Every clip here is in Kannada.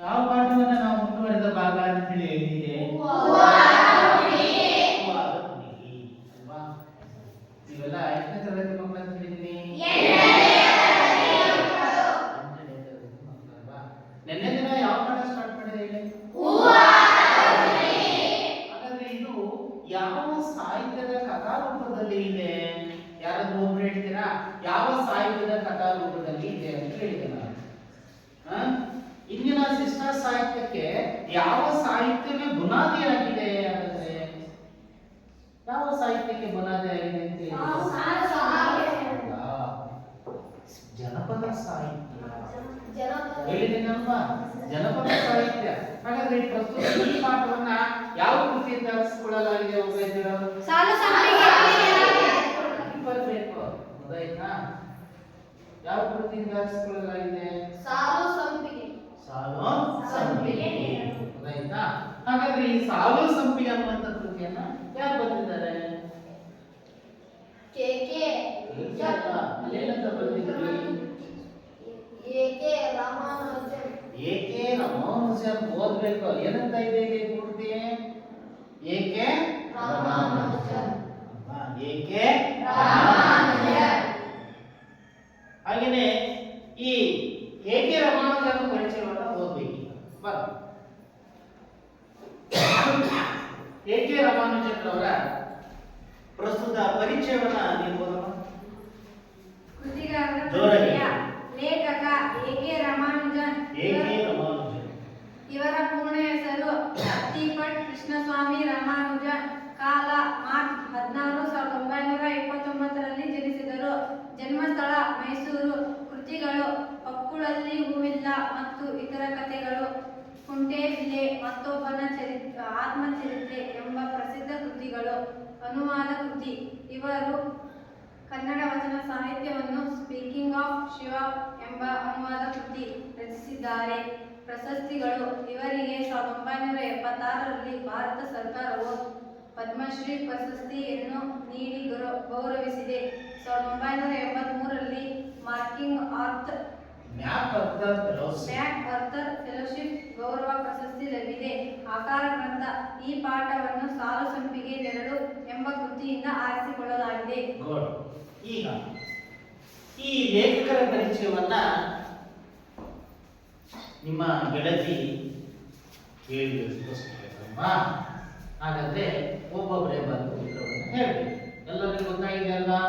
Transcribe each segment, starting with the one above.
ಯಾವ ಪಾಠವನ್ನ ನಾವು ಮುಂದುವರೆದ ಭಾಗ ಅಂತ ಹೇಳಿ ಹೇಳಿದೆ? ನೀವೆಲ್ಲ ಎಷ್ಟನೇ ತರಗತಿ ಮಕ್ಕಳು ಅಂತ ಹೇಳಿದೀನಿ? ನೆನ್ನೆ ದಿನ ಯಾವ ಪಾಠ ಸ್ಟಾರ್ಟ್ ಮಾಡಿದೆ ಹೇಳಿ? ಹಾಗಾದ್ರೆ ಇದು ಯಾವ ಸಾಹಿತ್ಯದ ಕಥಾರೂಪದಲ್ಲಿ ಇದೆ? ಯಾರಾದ್ರೂ ಒಬ್ರು ಹೇಳ್ತೀರಾ ಯಾವ ಸಾಹಿತ್ಯದ ಕಥಾರೂಪದಲ್ಲಿ ಇದೆ ಅಂತ ಹೇಳಿದೆ ನಾನು. ಇಂದಿನ ಶಿಷ್ಟ ಸಾಹಿತ್ಯಕ್ಕೆ ಯಾವ ಸಾಹಿತ್ಯವೇ ಬುನಾದಿಯಾಗಿದೆ ಅಂದ್ರೆ ಯಾವ ಸಾಹಿತ್ಯಕ್ಕೆ ಬುನಾದಿಯಾಗಿದೆ ಅಂತ ಜನಪದ ಸಾಹಿತ್ಯ ಹೇಳಿದ್ದೀನಲ್ವಾ? ಜನಪದ ಸಾಹಿತ್ಯ. ಹಾಗಾದ್ರೆ ಈ ಪ್ರಸ್ತುತ ಈ ಪಾಠವನ್ನ ಯಾವ ಕೃತಿಯಿಂದ ಆರಿಸಿಕೊಳ್ಳಲಾಗಿದೆ? ಬರ್ಬೇಕು ಗೊತ್ತಾಯ್ತಾ? ಯಾವ ಕೃತಿಯಿಂದ ಆರಿಸಿಕೊಳ್ಳಲಾಗಿದೆ? ಸಾಲು ಸಂಪಿಗೆ. ಗೊತ್ತಾಯ್ತಾ? ಹಾಗಾದ್ರೆ ಈ ಸಾಲು ಸಂಪಿಗೆ ಅನ್ನುವಂಥ ಕೃತಿಯನ್ನ ಯಾರು ಬರೆದಿದ್ದಾರೆ? ಏನಂತ ಬರೆದಿದ್ರಿ? ಏಕೆ ರಾಮಾನುಜನ್ ಓದ್ಬೇಕು. ಏನಂತ ಇದೆ ಇಲ್ಲಿ ಪೂರ್ತಿ? ಏಕೆ ರಾಮಾನುಜನ್. ಏಕೆ ರಾಮಾನುಜನ್. ಹಾಗೇನೆ ಈ ಏಕೆ ರಾಮಾನುಜನ್ ಪರಿಚಯವನ್ನು ಓದ್ಬೇಕು. ಏಕೆ ರಾಮಾನುಜನ್ ಅವರ ಪ್ರಸ್ತುತ ಪರಿಚಯವನ್ನ ನೀವು ಓದೋಣ. ಲೇಖಕ ಎ.ಕೆ. ರಾಮಾನುಜನ್. ಇವರ ಪೂರ್ಣ ಹೆಸರು ಅತ್ತಿಪಟ್ ಕೃಷ್ಣಸ್ವಾಮಿ ರಾಮಾನುಜನ್. ಕಾಲ ಮಾರ್ಚ್ 16, 1929ರಲ್ಲಿ ಜನಿಸಿದರು. ಜನ್ಮಸ್ಥಳ ಮೈಸೂರು. ಕೃತಿಗಳು ಹೊಕ್ಕುಳಲ್ಲಿ ಹೂವಿಲ್ಲ ಮತ್ತು ಇತರ ಕಥೆಗಳು, ಕುಂಟೆಬಿಲ್ಲೆ, ಮತ್ತೊಬ್ಬನ ಆತ್ಮಚರಿತ್ರೆ ಎಂಬ ಪ್ರಸಿದ್ಧ ಕೃತಿಗಳು. ಅನುವಾದ ಕೃತಿ. ಇವರು ಕನ್ನಡ ವಚನ ಸಾಹಿತ್ಯವನ್ನು ಸ್ಪೀಕಿಂಗ್ ಆಫ್ ಶಿವ ಎಂಬ ಅನುವಾದ ಕೃತಿ ರಚಿಸಿದ್ದಾರೆ. ಪ್ರಶಸ್ತಿಗಳು. ಇವರಿಗೆ 1976ರಲ್ಲಿ ಭಾರತ ಸರ್ಕಾರವು ಪದ್ಮಶ್ರೀ ಪ್ರಶಸ್ತಿಯನ್ನು ನೀಡಿ ಗೌರವಿಸಿದೆ. 1983ರಲ್ಲಿ ಮ್ಯಾಕ್ ಅರ್ಥರ್ ಫೆಲೋಶಿಪ್ ಗೌರವ ಪ್ರಶಸ್ತಿ ಲಭಿಸಿದೆ. ಆಕಾರ ಗ್ರಂಥ. ಈ ಪಾಠವನ್ನು ಸಾಲು ಸಂಪಿಗೆ ನೆರಳು ಎಂಬ ಕೃತಿಯಿಂದ ಆರಿಸಿಕೊಳ್ಳಲಾಗಿದೆ. ಈಗ ಈ ಲೇಖಕರ ಪರಿಚಯವನ್ನ ನಿಮ್ಮ ಗೆಳತಿ ಹೇಳಿಲ್ವಾ? ಹಾಗಾದ್ರೆ ಒಬ್ಬೊಬ್ಬರೇ ಬಂದು ಉತ್ತರವನ್ನು ಹೇಳಿ. ಎಲ್ಲರಿಗೂ ಗೊತ್ತಾಗಿದೆ ಅಲ್ವಾ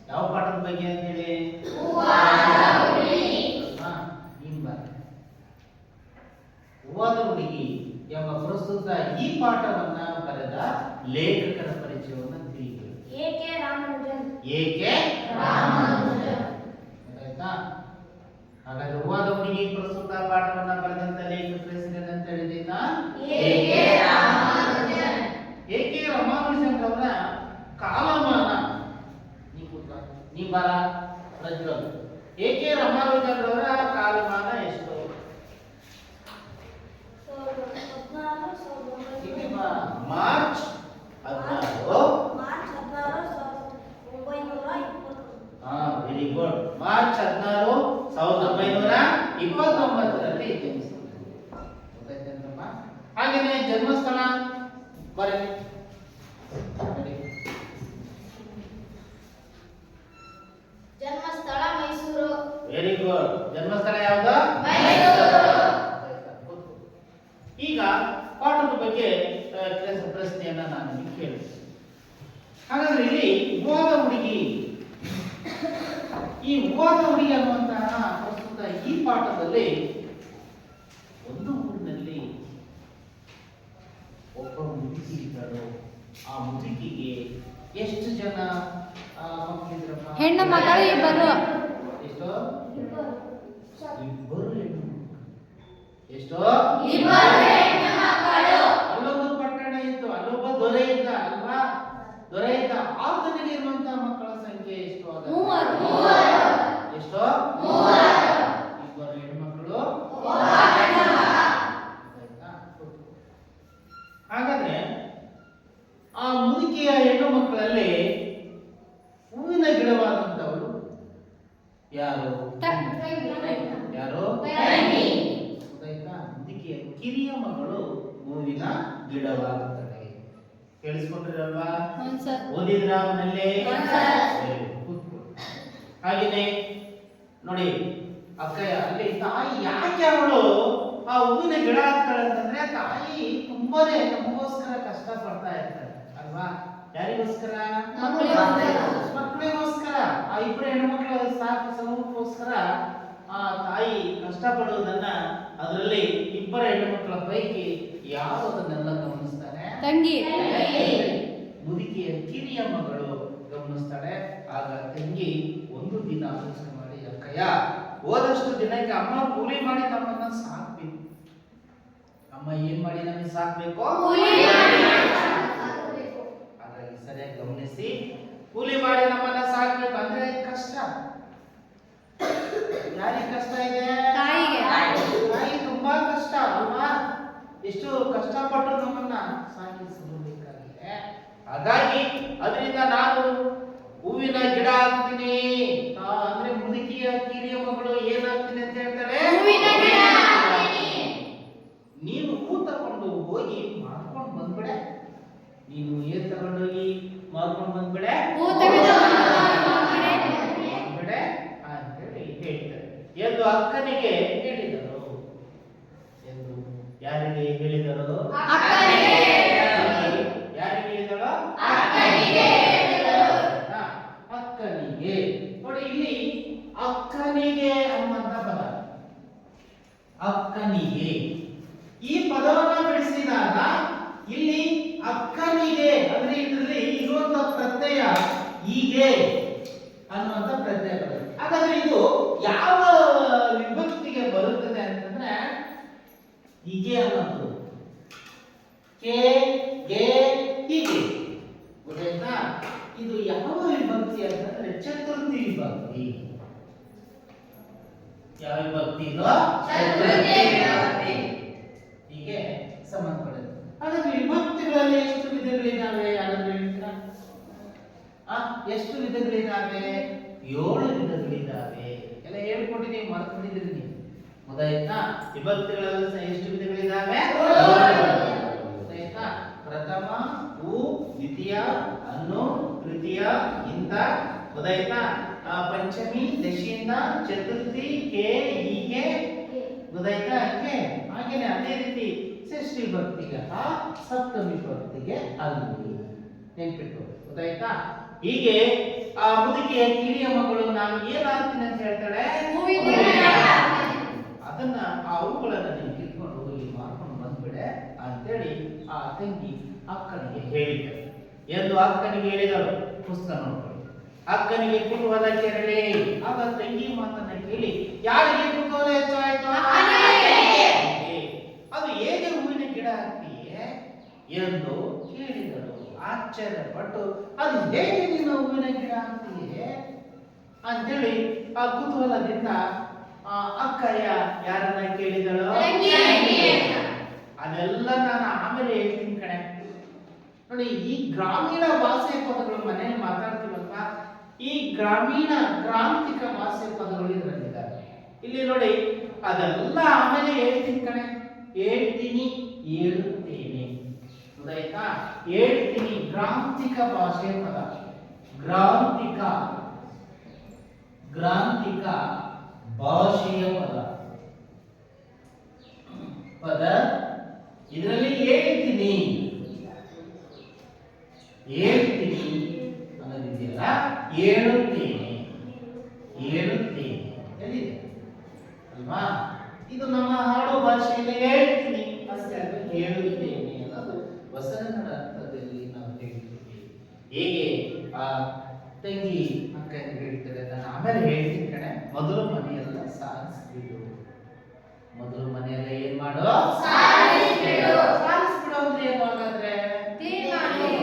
ಯಾವ ಪಾಠದ ಬಗ್ಗೆ ಅಂತ ಹೇಳಿ? ಹೂವಾದ ಹುಡುಗಿ ಎಂಬ ಪ್ರಸ್ತುತ ಈ ಪಾಠವನ್ನ ಬರೆದ ಲೇಖಕರ ಪರಿಚಯವನ್ನು ತಿಳಿಯಿರಿ. ಎ.ಕೆ. ರಾಮಾನುಜನ್. ಆಯ್ತಾ? ಹಾಗಾದ್ರೆ ಹೂವಾದ ಹುಡುಗಿ ಪ್ರಸ್ತುತ ಪಾಠವನ್ನ ಬರೆದಂತ ಲೇಖಕರ ಹೆಸರೇನು ಅಂತ ಹೇಳಿದ್ದೀನಾ? ಎ.ಕೆ. ರಾಮಾನುಜನ್ ಅವರ ಕಾಲಮಾನ ನೀ ಬರ ಪ್ರಜ್ವಲ್. ಎ.ಕೆ. ರಾಮಾನುಜನ್ ಅವರ ಕಾಲಮಾನ ಎಷ್ಟು? ಮಾರ್ಚ್ 16. Very good. ಮಾರ್ಚ್ 16, 1929ರಲ್ಲಿ ಜನಿಸಿದರು. ಗೊತ್ತಾಯ್ತಂತಮ್ಮ? ಹಾಗೇನೆ ಜನ್ಮಸ್ಥಳ ಬರಲಿ. ಜನ್ಮಸ್ಥಳ ಮೈಸೂರು. Very good. ಜನ್ಮಸ್ಥಳ ಯಾವುದು? ಈಗ ಪಾಠದ ಬಗ್ಗೆ ಪ್ರಶ್ನೆಯನ್ನ ನಾನು ನಿಮಗೆ ಕೇಳಿದೆ. ಹಾಗಾದ್ರೆ ಇಲ್ಲಿ ಹೂವಾದ ಹುಡುಗಿ, ಈ ಹೂವಾದ ಹುಡುಗಿ ಅನ್ನುವಂತಹ ಪ್ರಸ್ತುತ ಈ ಪಾಠದಲ್ಲಿ ಒಂದು ಊರಿನಲ್ಲಿ ಒಬ್ಬ ಮುದುಕಿ ಇದ್ದಳು. ಆ ಮುದುಕಿಗೆ ಎಷ್ಟು ಜನ ಮಕ್ಕಳಿದ್ರಪ್ಪ? ಹೆಣ್ಣು ಮಕ್ಕಳು ಇಬ್ಬರು. ಎಷ್ಟು? ಇಬ್ಬರು ಹೆಣ್ಣು. ಎಷ್ಟು? ಅಲ್ಲೊಂದು ಪಟ್ಟಣ ಇತ್ತು, ಅಲ್ಲೊಬ್ಬ ದೊರೆ ಇದ್ದ ಅಲ್ವಾ? ದೊರೆ ಇದ್ದ. ಆತನಿಗೆ ಇರುವಂತಹ ಮಕ್ಕಳ ಸಂಖ್ಯೆ ಎಷ್ಟು? ಎಷ್ಟು? ಇಬ್ಬರು ಹೆಣ್ಮಕ್ಳು. ಹಾಗಾದ್ರೆ ಆ ಮುದುಕಿಯ ಹೆಣ್ಣು ಮಕ್ಕಳಲ್ಲಿ ಹೂವಿನ ಗಿಡವಾದಂತವಳು ಯಾರು? ಯಾರು? ಗೊತ್ತಾಯ್ತಾ? ಕಿರಿಯ ಮಗಳು ಹೂವಿನ ಗಿಡವಾಗುತ್ತಾಳೆ. ಕೇಳಿಸ್ಕೊಂಡ್ರಲ್ವಾ? ಓದಿದ್ರ ಮನೆಯಲ್ಲಿ? ಹಾಗೇನೆ ನೋಡಿ ಅಕ್ಕಯ್ಯ ಅಲ್ಲಿ ತಾಯಿ ಯಾಕೆ ಅವಳು ಆ ಹೂವಿನ ಗಿಡ ಆಗ್ತಾಳೆ ಅಂತಂದ್ರೆ ತಾಯಿ ತುಂಬಾನೇ ನಮಗೋಸ್ಕರ ಕಷ್ಟ ಪಡ್ತಾ ಇರ್ತಾಳೆ ಅಲ್ವಾ? ಯಾರಿಗೋಸ್ಕರ? ಮಕ್ಕಳಿಗೋಸ್ಕರ. ಆ ಇಬ್ಬರು ಹೆಣ್ಮಕ್ಳ ಸಮೂಹಕ್ಕೋಸ್ಕರ ಆ ತಾಯಿ ಕಷ್ಟಪಡುವುದನ್ನ ಅದರಲ್ಲಿ ಇಬ್ಬರ ಹೆಣ್ಣುಮಕ್ಕಳ ಪೈಕಿ ಯಾರು ಅದನ್ನೆಲ್ಲ ಗಮನಿಸ್ತಾರೆ? ತಂಗಿ. ಮುದುಕಿಯ ಕಿರಿಯ ಮಗಳು ಗಮನಿಸ್ತಾಳೆ. ಆಗ ತಂಗಿ ಒಂದು ದಿನ ಆಲೋಚನೆ ಮಾಡಿ, ಅಕ್ಕಯ್ಯ ಹೋದಷ್ಟು ದಿನಕ್ಕೆ ಅಮ್ಮ ಕೂಲಿ ಮಾಡಿ ನಮ್ಮನ್ನ ಸಾಕ್ಬೇಕು. ಅಮ್ಮ ಏನ್ ಮಾಡಿ ನಮಗೆ ಸಾಕ್ಬೇಕು? ಹಾಗಾಗಿ ಸರಿಯಾಗಿ ಗಮನಿಸಿ, ಕೂಲಿ ಮಾಡಿ ನಮ್ಮನ್ನ ಸಾಕ್ಬೇಕು ಅಂದ್ರೆ ಕಷ್ಟ. ಯಾರಿಗೆ ಕಷ್ಟ ಇದೆ? ತಾಯಿ ತುಂಬಾ ಕಷ್ಟ ಅಲ್ವಾ? ಎಷ್ಟು ಕಷ್ಟಪಟ್ಟು ನಮ್ಮನ್ನ ಸಾಗಿಸಬೇಕಾಗಿದೆ. ಹಾಗಾಗಿ ಅದರಿಂದ ನಾನು ಹೂವಿನ ಗಿಡ ಆಗ್ತೀನಿ ಅಂದ್ರೆ ಮುದುಕಿಯ ಕಿರಿಯ ಮಗಳು ಏನಾಗ್ತೀನಿ ಅಂತ ಹೇಳ್ತಾಳೆ? ನೀನು ಹೂ ತಗೊಂಡು ಹೋಗಿ ಮಾಡ್ಕೊಂಡು ಬಂದ್ಬಿಡೆ. ನೀನು ಏನ್ ತಗೊಂಡೋಗಿ ಮಾಡ್ಕೊಂಡು ಬಂದ್ಬಿಡೆ ಅಂತೇಳಿ ಹೇಳ್ತಾರೆ ಎಂದು ಅಕ್ಕನಿಗೆ ಹೇಳಿದರು. ಎಂದು ಯಾರಿಗೆ ಹೇಳಿದರು? ಯಾರಿಗೆ ಹೇಳಿದಳು? ಅಕ್ಕನಿಗೆ. ನೋಡಿ ಇಲ್ಲಿ ಅಕ್ಕನಿಗೆ ಅನ್ನುವಂತ ಪದ, ಅಕ್ಕನಿಗೆ ಈ ಪದವನ್ನ ಬಿಡಿಸಿದಾಗ ಇಲ್ಲಿ ಅಕ್ಕನಿಗೆ ಅಂದ್ರೆ ಇದರಲ್ಲಿ ಇರುವಂತ ಪ್ರತ್ಯಯ ಹೀಗೆ ಅನ್ನುವಂತ ಪ್ರತ್ಯಯ ಬರುತ್ತೆ. ಹಾಗಾದ್ರೆ ಇದು ಯಾವ ವಿಭಕ್ತಿಗೆ ಬರುತ್ತದೆ ಅಂತಂದ್ರೆ ಹೀಗೆ ಅನ್ನೋದು ಕೆ ಗೆ ಹೀಗೆ. ಗೊತ್ತಾಯ್ತಾ? ಇದು ಯಾವ ವಿಭಕ್ತಿ ಅಂತಂದ್ರೆ ಚತುರ್ಥಿ ವಿಭಕ್ತಿ. ಯಾವ ವಿಭಕ್ತಿ ಇದು? ಹೀಗೆ ಸಂಬಂಧಪಡುತ್ತೆ. ಹಾಗಾದ್ರೆ ವಿಭಕ್ತಿಗಳಲ್ಲಿ ಎಷ್ಟು ವಿಧಗಳಿದ್ದಾವೆ? ಯಾರಾದ್ರೂ ಹೇಳ್ತೀರಾ? ಎಷ್ಟು ವಿಧಗಳಿದ್ದಾವೆ? 7 ವಿಧಗಳಿದ್ದಾವೆ. ಎಲ್ಲ ಹೇಳ್ಕೊಟ್ಟಿದ್ದೀವಿ, ಮರ್ತ್ಬಿಟ್ಟಿದ್ದೀರಿ ನೀವು. ಗೊತ್ತಾಯ್ತಾ? ವಿಭಕ್ತಿಗಳಲ್ಲಿ ಎಷ್ಟು ವಿಧಗಳಿದ್ದಾವೆ? ಗೊತ್ತಾಯ್ತಾ? ಪ್ರಥಮ, ಉ, ದ್ವಿತೀಯ, ಅನ್ನು, ತೃತೀಯ, ಇಂದ. ಗೊತ್ತಾಯ್ತಾ? ಪಂಚಮಿ, ದಶಿಯಿಂದ, ಚತುರ್ಥಿ, ಕೆ, ಹೀಗೆ. ಗೊತ್ತಾಯ್ತಾ? ಹಾಗೇನೆ ಅದೇ ರೀತಿ ಷಷ್ಠಿ ವಿಭಕ್ತಿಗೆ ಸಪ್ತಮಿ ವಿಭಕ್ತಿಗೆ ಅಲ್ಲಿ ನೆನ್ಪಿಟ್ಟು. ಗೊತ್ತಾಯ್ತಾ? ಹೀಗೆ ಆ ಮುದುಕಿಯ ಕಿರಿಯ ಮಗಳು ನಾನು ಏನಾಗ್ತೀನಿ ಅಂತ ಹೇಳ್ತಾಳೆ? ಅದನ್ನ ಆ ಹೂಗಳನ್ನ ನೀವು ಕಿತ್ಕೊಂಡು ಹೋಗಿ ಮಾಡ್ಕೊಂಡು ಬಂದ್ಬಿಡೆ ಅಂತೇಳಿ ಆ ತಂಗಿ ಅಕ್ಕನಿಗೆ ಹೇಳಿದಳು. ಎಂದು ಅಕ್ಕನಿಗೆ ಹೇಳಿದಳು. ಪುಸ್ತಕ ನೋಡ್ಕೊಳ್ಳಿ. ಅಕ್ಕನಿಗೆ ಕುತೂಹಲ ಕೆರಳಿ. ಆಗ ತಂಗಿ ಮಾತನ್ನ ಕೇಳಿ ಯಾರಿಗೆ ಕುತೂಹಲ ಹೆಚ್ಚಾಯ್ತು? ಅದು ಹೇಗೆ ಹೂವಿನ ಗಿಡ ಹಾಕ್ತೀಯೇ ಎಂದು ಕೇಳಿದಳು. ಆಶ್ಚರ್ಯಪಟ್ಟು ಅದು ಹೇಗೆ ನೀನು ಹೂವಿನ ಗಿಡ ಹಾಕ್ತೀಯೇ ಅಂತೇಳಿ ಆ ಕುತೂಹಲದಿಂದ ಅಕ್ಕಯ್ಯ ಯಾರನ್ನ ಕೇಳಿದಳು? ಅದೆಲ್ಲ ನಾನು ಆಮೇಲೆ ಹೇಳ್ತೀನಿ ಕಣೆ. ನೋಡಿ, ಈ ಗ್ರಾಮೀಣ ಭಾಷೆಯ ಪದಗಳು ಮನೆಯಲ್ಲಿ ಮಾತಾಡ್ತೀವಲ್ವಾ, ಈ ಗ್ರಾಮೀಣ ಗ್ರಾಂಥಿಕ ಭಾಷೆಯ ಪದಗಳು ಇದರಲ್ಲಿದ್ದಾವೆ. ಇಲ್ಲಿ ನೋಡಿ, ಅದೆಲ್ಲ ಆಮೇಲೆ ಹೇಳ್ತೀನಿ ಕಣೆ. ಹೇಳ್ತೀನಿ, ಹೇಳುತ್ತೇನೆ. ಗೊತ್ತಾಯ್ತಾ? ಹೇಳ್ತೀನಿ ಗ್ರಾಂಥಿಕ ಭಾಷೆಯ ಪದ. ಗ್ರಾಂಥಿಕ ಭಾಷೆಯ ಪದ ಇದರಲ್ಲಿ ಹೇಳ್ತೀನಿ ಅನ್ನೋದಿದೆಯಲ್ಲ, ಹೇಳುತ್ತೇನೆ ಎಲ್ಲಿದೆ ಅಲ್ವಾ? ಇದು ನಮ್ಮ ಹಾಡೋ ಭಾಷೆಯಲ್ಲಿ ಹೇಳ್ತೀನಿ ಅಷ್ಟೇ. ಹೇಳುತ್ತೇನೆ ಅನ್ನೋದು ವಸನಗಳ ಅರ್ಥದಲ್ಲಿ ನಾವು ಹೇಳ್ತೀವಿ. ಹೇಗೆ ಆ ತಂಗಿ ಅಕ್ಕ ಹೇಳ್ತಾರೆ, ನಾನು ಆಮೇಲೆ ಹೇಳ್ತೀನಿ ಕಣೆ. ಮೊದಲು ಮನೆಯೆಲ್ಲ ಸಾರಿಸ್ಬಿಡು. ಮೊದಲು ಮನೆಯೆಲ್ಲ ಏನ್ ಮಾಡು? ಸಾರಿಸ್ಬಿಡು ಅಂದ್ರೆ ಏನು? ಹಾಗಾದ್ರೆ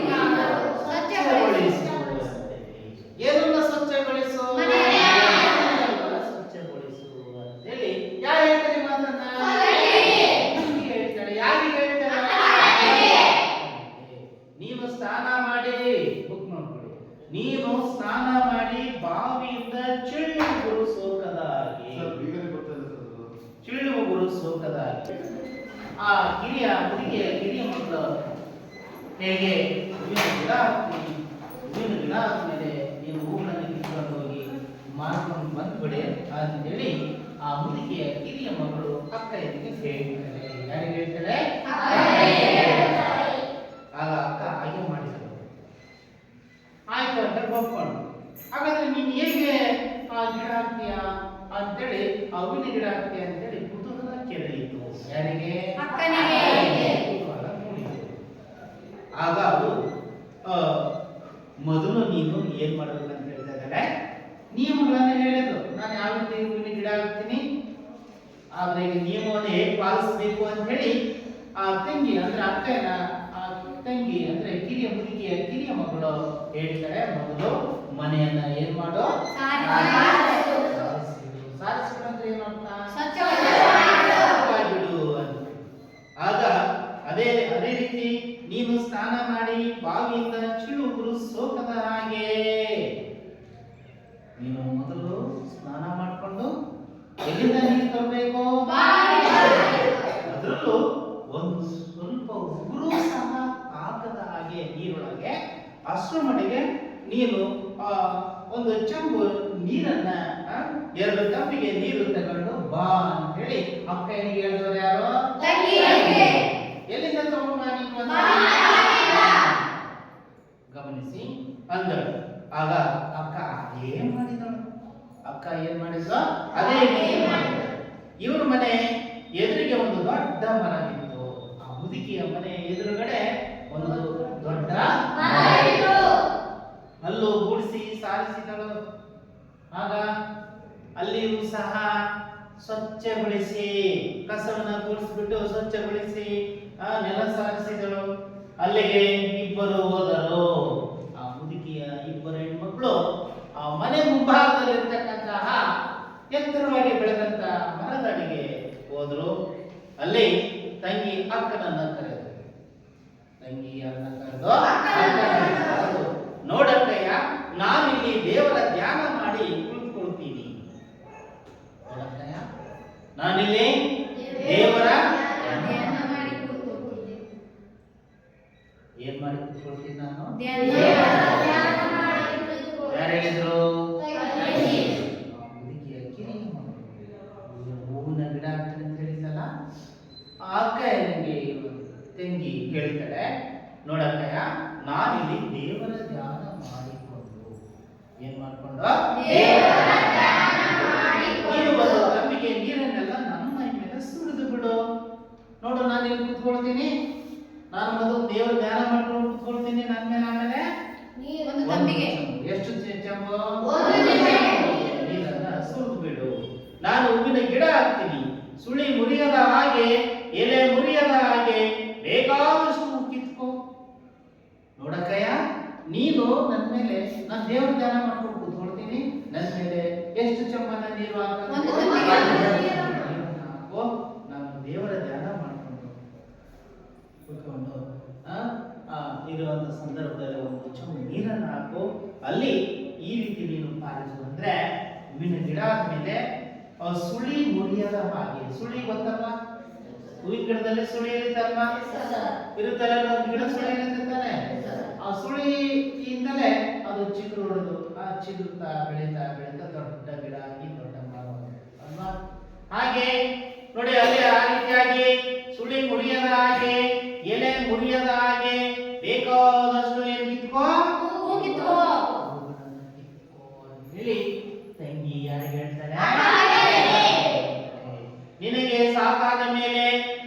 ಏನನ್ನ ಸ್ವಚ್ಛಗೊಳಿಸು, ಸ್ವಚ್ಛಗೊಳಿಸು ಅಂತೇಳಿ ಯಾರು ಹೇಳ್ತಾರೆ ಮಾತನ್ನ? ಹೇಳ್ತಾರೆ. ಯಾರಿಗೆ ಹೇಳ್ತಾರೆ? ನೀವು ಸ್ನಾನ ಮಾಡಿ, ಬುಕ್ ನೋಡ್ಕೊಳ್ಳಿ. ನೀನು ಸ್ನಾನ ಮಾಡಿ ಬಾವಿಯಿಂದ ಚೀಳುವ ಗುರು ಸೋಕದ ಹಾಗೆ ಆ ಕಿರಿಯ ಮಕ್ಕಳು ಹೇಗೆ ಹೂವಿನ ಗಿಡ ಹಾಕ್ತೀನಿ, ಹೂವಿನ ಗಿಡ ಆದ್ಮೇಲೆ ನೀನು ಹೂಗಳನ್ನು ಕಿತ್ಕೊಂಡು ಹೋಗಿ ಮಾರ್ಕೊಂಡು ಬಂದ್ಬಿಡೆ ಅಂತೇಳಿ ಆ ಮುದುಕಿಯ ಕಿರಿಯ ಮಗಳು ಅಕ್ಕ ಎದುರಿಗೆ ಹೇಳ್ತಾಳೆ. ಯಾರಿಗೆ ಹೇಳ್ತಾಳೆ? ಆಗ ಅಕ್ಕ ಹಾಗೆ ಮಾಡಿದಳು. ಆಯ್ತು ಅಂತ ಒಪ್ಕೊಂಡು, ಹಾಗಾದ್ರೆ ನೀನು ಹೇಗೆ ಆ ಗಿಡ ಹಾಕ್ತೀಯ ಅಂತೇಳಿ, ಆ ಹೂವಿನ ಗಿಡ ಹಾಕ್ತೀಯ ಅಂತೇಳಿ ಕುತೂಹಲ ಕೇಳಿತು. ಯಾರಿಗೆ? ಕುತೂಹಲ ಮೂಡಿತು. ಆಗ ಅದು ಮೊದಲು ನೀನು ಏನ್ ಮಾಡ್ಬೇಕಂತ ಹೇಳ್ತಾ ಇದ್ದಾರೆ, ನಿಯಮಗಳನ್ನ ಹೇಳಿದ್ರು. ನಾನು ಯಾವ ರೀತಿ ಹೂವಿನ ಗಿಡ ಹಾಕ್ತೀನಿ, ಆದ್ರೆ ಈಗ ನಿಯಮವನ್ನು ಹೇಗೆ ಪಾಲಿಸಬೇಕು ಅಂತ ಹೇಳಿ ಆ ತಂಗಿ ಅಂದ್ರೆ ಅಕ್ಕನ ಆ ತಂಗಿ ಅಂದ್ರೆ ಮುದುಕಿಯ ಕಿರಿಯ ಮಗಳು ಹೇಳ್ತಾರೆ, ಮೊದಲು ಮನೆಯನ್ನ ಏನ್ ಮಾಡೋ, ಸಾರಿಸಿಬಿಡು ಅಂದ್ರೆ ಏನಂತ, ಸ್ವಚ್ಛವಾಗಿಡು ಅಂತ. ಆಗ ಅದೇ ರೀತಿ ನೀನು ಸ್ನಾನ ಮಾಡಿ ಬಾವಿಯಿಂದ ಚಿಳುಗುರು ಸೋಕದ ಹಾಗೆ ನೀನು ಮೊದಲು ಸ್ನಾನ ಮಾಡಿಕೊಂಡು ಎಲ್ಲಿಂದ ನೀರು ತರಬೇಕು, ಅದರಲ್ಲೂ ಒಂದು ಸ್ವಲ್ಪ ಉಗುರು ಸಹ ಹಾಕದ ಹಾಗೆ ನೀರೊಳಗೆ ಅಷ್ಟರ ಮಟ್ಟಿಗೆ ನೀನು ಒಂದು ಚೆಂಬು ನೀರನ್ನ 2 ಕಪ್ಪಿಗೆ ನೀರು ತಗೊಂಡು ಬಾ ಅಂತ ಹೇಳಿ ಅಕ್ಕ ಏನಿಗೆ ಹೇಳಿದವರು ಯಾರು? ಎಲ್ಲಿಂದ ತಗೊಂಡು ಬಾ ನೀನು ಗಮನಿಸಿ ಅಂದಳು. ಆಗ ಅಕ್ಕ ಏನ್ ಮಾಡಿದಳು? ಅದೇ ಇವ್ರ ಮನೆ ಎದುರಿಗೆ ಒಂದು ದೊಡ್ಡ ಮರ ಇತ್ತು. ಆ ಮುದುಕಿಯ ಮನೆ ಎದುರುಗಡೆ ಒಂದು ದೊಡ್ಡ ಅಲ್ಲೂ ಗೂಡಿಸಿ ಸಾರಿಸಿದಳು. ಆಗ ಅಲ್ಲಿಯೂ ಸಹ ಸ್ವಚ್ಛಗೊಳಿಸಿ, ಕಸವನ್ನ ಗೂಡಿಸ್ಬಿಟ್ಟು ಸ್ವಚ್ಛಗೊಳಿಸಿ ನೆಲ ಸಾರಿಸಿದಳು. ಅಲ್ಲಿಗೆ ಇಬ್ಬರು ಹೋದರು. ಆ ಮುದುಕಿಯ ಇಬ್ಬರು ಹೆಣ್ಮಕ್ಳು ಆ ಮನೆ ಮುಂಭಾಗದಲ್ಲಿರ್ತಕ್ಕಂತಹ ಎತ್ತರವಾಗಿ ಬೆಳೆದಂತ ಮರದಡಿಗೆ ಹೋದ್ರು. ಅಲ್ಲಿ ತಂಗಿ ಅಕ್ಕನನ್ನ ಕರೆದು, ನೋಡಕ್ಕಯ್ಯ, ನಾನಿಲ್ಲಿ ದೇವರ ಧ್ಯಾನ ಮಾಡಿ ಕುಳಿತುಕೊಳ್ತೀನಿ. ನೋಡಕ್ಕಯ್ಯ, ನಾನಿಲ್ಲಿ ದೇವರ ಏನ್ ಮಾಡಿ ಕುಳಿತುಕೊಳ್ತೀನಿ ನಾನು. ಯಾರೇಳಿದ್ರು? ಮುದುಕಿಯ ಕಿರಿಯ ಮಗಳು ಹೂವಿನ ಗಿಡ ಆಗ್ತದೆ ಅಂತ ಹೇಳಿದಲ್ಲ, ಆ ಅಕ್ಕ ನನಗೆ ತಂಗಿ ಹೇಳ್ತಾಳೆ, ನೋಡಕ್ಕಯ್ಯ, ನಾನಿಲ್ಲಿ ದೇವರ ಧ್ಯಾನ ಮಾಡಿಕೊಂಡು ಏನ್ ಮಾಡ್ಕೊಂಡು ನೀನು ಒಂದು ತಂಬಿಗೆ ನೀರನ್ನೆಲ್ಲ ನನ್ನ ಮೈ ಮೇಲೆ ಸುರಿದು ಬಿಡು. ನೋಡು, ನಾನು ಇಲ್ಲಿ ಕುತ್ಕೊಳ್ತೀನಿ, ನಾನು ಮೊದಲು ದೇವರ ಧ್ಯಾನ ಮಾಡ್ಕೊಂಡು ಕುತ್ಕೊಳ್ತೀನಿ. ನನ್ನ ಮೇಲೆ ಆಮೇಲೆ ಎಷ್ಟು ಚೆಂಬು ನೀರನ್ನ ಸುರಿದು ಬಿಡು. ನಾನು ಹೂವಿನ ಗಿಡ ಹಾಕ್ತೀನಿ, ಸುಳಿ ಮುರಿಯದ ಹಾಗೆ, ಎಲೆ ಮುರಿಯದ ಹಾಗೆ ಬೇಕಾದಷ್ಟು ಕಿತ್ಕೋ. ನೋಡಕ್ಕಯ್ಯ, ನೀನು ನನ್ನ ಮೇಲೆ ನಾನು ದೇವರ ಧ್ಯಾನ ಮಾಡ್ಕೊಂಡು ಕೂತ್ಕೊಳ್ತೀನಿ, ನನ್ನ ಮೇಲೆ ಎಷ್ಟು ಚಮ್ಮನ ನೀರು ಹಾಕೋ, ನಾನು ದೇವರ ಧ್ಯಾನ ಮಾಡ್ಕೊಂಡು ಕೂತ್ಕೊಂಡು ಇರುವಂತ ಸಂದರ್ಭದಲ್ಲಿ ಒಂದು ಚಮ್ಮು ನೀರನ್ನು ಹಾಕು. ಅಲ್ಲಿ ಈ ರೀತಿ ನೀನು ಪಾಲಿಸು ಅಂದ್ರೆ ಹೂವಿನ ಗಿಡ ಆದ್ಮೇಲೆ ಸುಳಿ ಮುರಿಯದ ಹಾಗೆ. ಸುಳಿ ಗೊತ್ತಲ್ವಾ? ಹೂವಿನ ಗಿಡದಲ್ಲಿ ಸುಳಿ ಇರುತ್ತಲ್ವಾ? ಇರುತ್ತಲ್ಲ, ಗಿಡ ಸುಳಿ ಇರುತ್ತಾನೆ. ಆ ಸುಳಿಯಿಂದಲೇ ಅದು ಚಿಗುರು ಹೊಡೆದು ಚಿಗುರುತ್ತಾ ಬೆಳೀತಾ ದೊಡ್ಡ ಗಿಡ ಆಗಿ ದೊಡ್ಡ ಮರ ಅಲ್ವಾ? ಹಾಗೆ ನೋಡಿ, ಅಲ್ಲಿ ಆ ರೀತಿಯಾಗಿ ಸುಳಿ ಮುರಿಯದ ಹಾಗೆ, ಎಲೆ ಮುರಿಯದ ಹಾಗೆ ಬೇಕಾದಷ್ಟು ಏನು ಕಿತ್ಕೋ ಹೇಳಿ ತಂಗಿ ಯಾರಿಗೆ ಹೇಳ್ತಾರೆ? ನಿನಗೆ ಸಾಕಾದ ಮೇಲೆ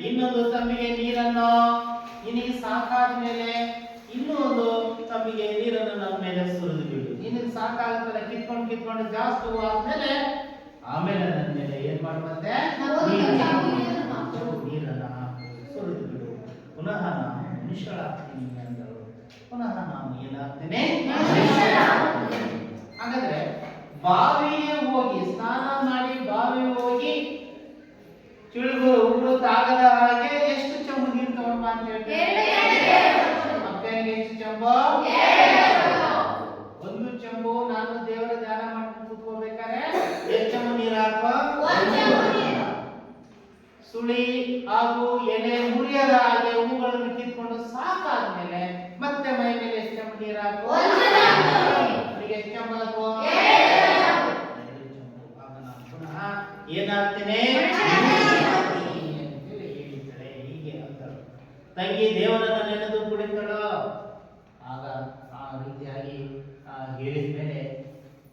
ಇನ್ನೊಂದು ತಂಬಿಗೆ ನೀರನ್ನು, ನಿನಗೆ ಸಾಕಾದ ಮೇಲೆ ಇನ್ನೂ ಒಂದು ತಂಬಿಗೆ ನೀರನ್ನು ನನ್ನ ಮೇಲೆ ಸುರಿದು ಬಿಡು. ನಿನಗೆ ಸಾಕಾಗುತ್ತಲ್ಲ, ಕಿತ್ಕೊಂಡು ಜಾಸ್ತಿ ಆದ್ಮೇಲೆ ಆಮೇಲೆ ನನ್ನ ಮೇಲೆ ಏನ್ ಮಾಡುವಂತೆ ನೀರನ್ನ ಸುರಿದು ಬಿಡು. ಪುನಃ ನಾನು ಮನುಷ್ಯಳಾಗ್ತೀನಿ ಅಂದರು. ಪುನಃ ನಾನು ಏನಾಗ್ತೇನೆ? ಹಾಗಾದ್ರೆ ಬಾವಿಗೆ ಹೋಗಿ ಸ್ನಾನ ಮಾಡಿ ಬಾವಿಗೆ ಹೋಗಿ ಉಗುರು ತಾಗದ ಹಾಗೆ ಎಷ್ಟು ಚೆಂಬು ನೀರು ತಗೊಂಡ ಅಂತ ಹೇಳ್ತಾರೆ. ಮಕ್ಕಳಿಗೆ ಎಷ್ಟು ಚೆಂಬು? ಒಂದು ಚೆಂಬು. ನಾನು ದೇವರ ಧ್ಯಾನ ಮಾಡ್ಕೊಂಡು ಕೂತ್ಕೋಬೇಕಾದ್ರೆ ಎಷ್ಟು ಚೆಂಬು ನೀರು ಹಾಕೋ? ಸುಳಿ ಹಾಗೂ ಎಲೆ ಮುರಿಯದ ಹಾಗೆ ಹೂಗಳನ್ನು ಕಿತ್ಕೊಂಡು ಸಾಕಾದ್ಮೇಲೆ ಮತ್ತೆ ಮೈ ಮೇಲೆ ಎಷ್ಟು ಚಮಚ ನೀರು ಹಾಕು? ಅವರಿಗೆ ಎಷ್ಟು ಚಮಚ ಹಾಕು? 2 ಚಮಚ. ಆಗ ನಾನು ಪುನಃ ಏನಾಗ್ತೇನೆ ಅಂತೇಳಿ ಹೇಳಿದ್ದಾಳೆ. ಹೀಗೆ ಅಂತ ತಂಗಿ ದೇವರನ್ನ ನೆನೆದು ಕುಡಿತಳು. ಆಗ ಆ ರೀತಿಯಾಗಿ ಹೇಳಿದ ಮೇಲೆ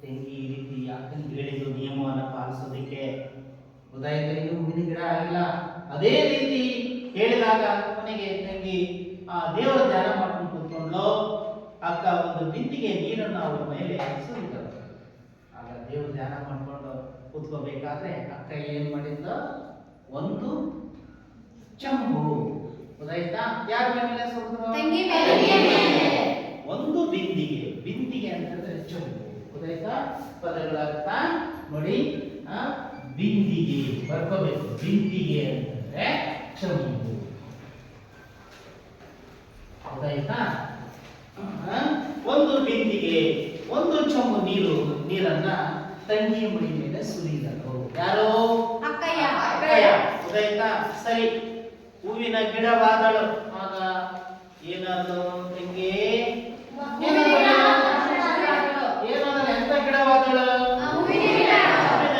ತಂಗಿ ಈ ರೀತಿ ಯಾಕಂತ ಹೇಳಿದ್ದು ನಿಯಮವನ್ನು ಪಾಲಿಸೋದಕ್ಕೆ ಉದಯದಲ್ಲಿ ಹೂವಿನ ಗಿಡ ಆಗಿಲ್ಲ. ಅದೇ ರೀತಿ ಹೇಳಿದಾಗ ಕೊನೆಗೆ ತಂಗಿ ದೇವರ ಧ್ಯಾನ ಮಾಡ್ಕೊಂಡು ಕೂತ್ಕೊಂಡು ಅಕ್ಕ ಒಂದು ಬಿಂದಿಗೆ ನೀರನ್ನು ಅವರ ಮೇಲೆ ಸುರಿತಳು. ಆಗ ದೇವರ ಧ್ಯಾನ ಮಾಡ್ಕೊಂಡು ಕೂತ್ಕೋಬೇಕಾದ್ರೆ ಅಕ್ಕ ಏನ್ ಮಾಡಿದ್ದ? ಒಂದು ಚಂಬು ಗೊತ್ತಾಯ್ತಾ? ಯಾರ ಮೇಲೆ ಸುರಿದ್ರು? ಒಂದು ಬಿಂದಿಗೆ. ಬಿಂದಿಗೆ ಅಂತಂದ್ರೆ ಚಂಬು. ಗೊತ್ತಾಯ್ತಾ? ಪದಗಳ ಅರ್ಥ ನೋಡಿ. ಬಿಂದಿಗೆ ಬರ್ಕೋಬೇಕು. ಬಿಂದಿಗೆ ಅಂತಂದ್ರೆ ಚಂಬು. ಗೊತ್ತಾಯ್ತಾ? ಒಂದು ಬಿಂದಿಗೆ, ಒಂದು ಚಂಬು ನೀರನ್ನ ತಂಗಿ ಮುಡಿ ಮೇಲೆ ಸುರಿದರು. ಯಾರು? ಅಕ್ಕಯ್ಯ. ಗೊತ್ತಾಯ್ತಾ? ಸರಿ. ಹೂವಿನ ಗಿಡವಾದಳು. ಆಗ ಏನಾದ್ರು ತಂಗಿ? ಎಂತ ಗಿಡವಾದಳು? ಹೂವಿನ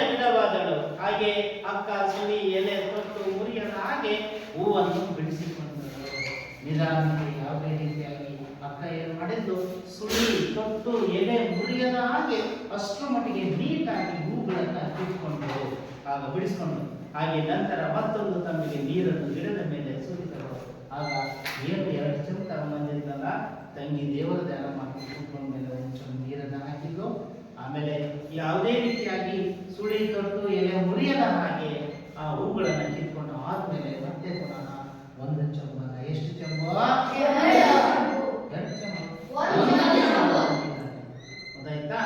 ಗಿಡವಾದಳು. ಹಾಗೆ ಅಕ್ಕ ಸುಳಿ ಎಲೆ ತೊಟ್ಟು ಮುರಿಯದ ಹಾಗೆ ಹೂವನ್ನು ಬಿಡಿಸಿಕೊಂಡಳು. ನಿಧಾನಕ್ಕೆ ಯಾವುದೇ ರೀತಿಯಾಗಿ ಅಕ್ಕ ಏನು ಮಾಡಿದ್ದು? ಸುಳಿ ತೊಟ್ಟು ಎಲೆ ಮುರಿಯದ ಹಾಗೆ ಅಷ್ಟರ ಮಟ್ಟಿಗೆ ನೀಟಾಗಿ ಹೂಗಳನ್ನ ಕಿತ್ಕೊಂಡು ಆಗ ಬಿಡಿಸ್ಕೊಂಡು ಹಾಗೆ ನಂತರ ಮತ್ತೊಂದು ತಮ್ಮಿಗೆ ನೀರನ್ನು ಗಿಡದ ಮೇಲೆ ಸುರಿತರು. ಆಗ ಏನು 2 ಚಮಚ ಬಂದಿದ್ದಲ್ಲ, ತಂಗಿ ದೇವರ ಧ್ಯಾನ ಮಾಡ್ಕೊಂಡು ಕೂತ್ಕೊಂಡ ಮೇಲೆ ಒಂದು ಚಮಚ ನೀರನ್ನು ಹಾಕಿದ್ದು. ಆಮೇಲೆ ಯಾವುದೇ ರೀತಿಯಾಗಿ ಸುಳಿ ತೊಟ್ಟು ಎಲೆ ಮುರಿಯದ ಹಾಗೆ ಆ ಹೂಗಳನ್ನು ಕಿತ್ಕೊಂಡು ಆದ್ಮೇಲೆ ಮತ್ತೆ ಪುನಃ ಒಂದು ಚಮಚ. ಎಷ್ಟು ಚಮಚ? 2 ಚಮಚ. ಗೊತ್ತಾಯ್ತಾ?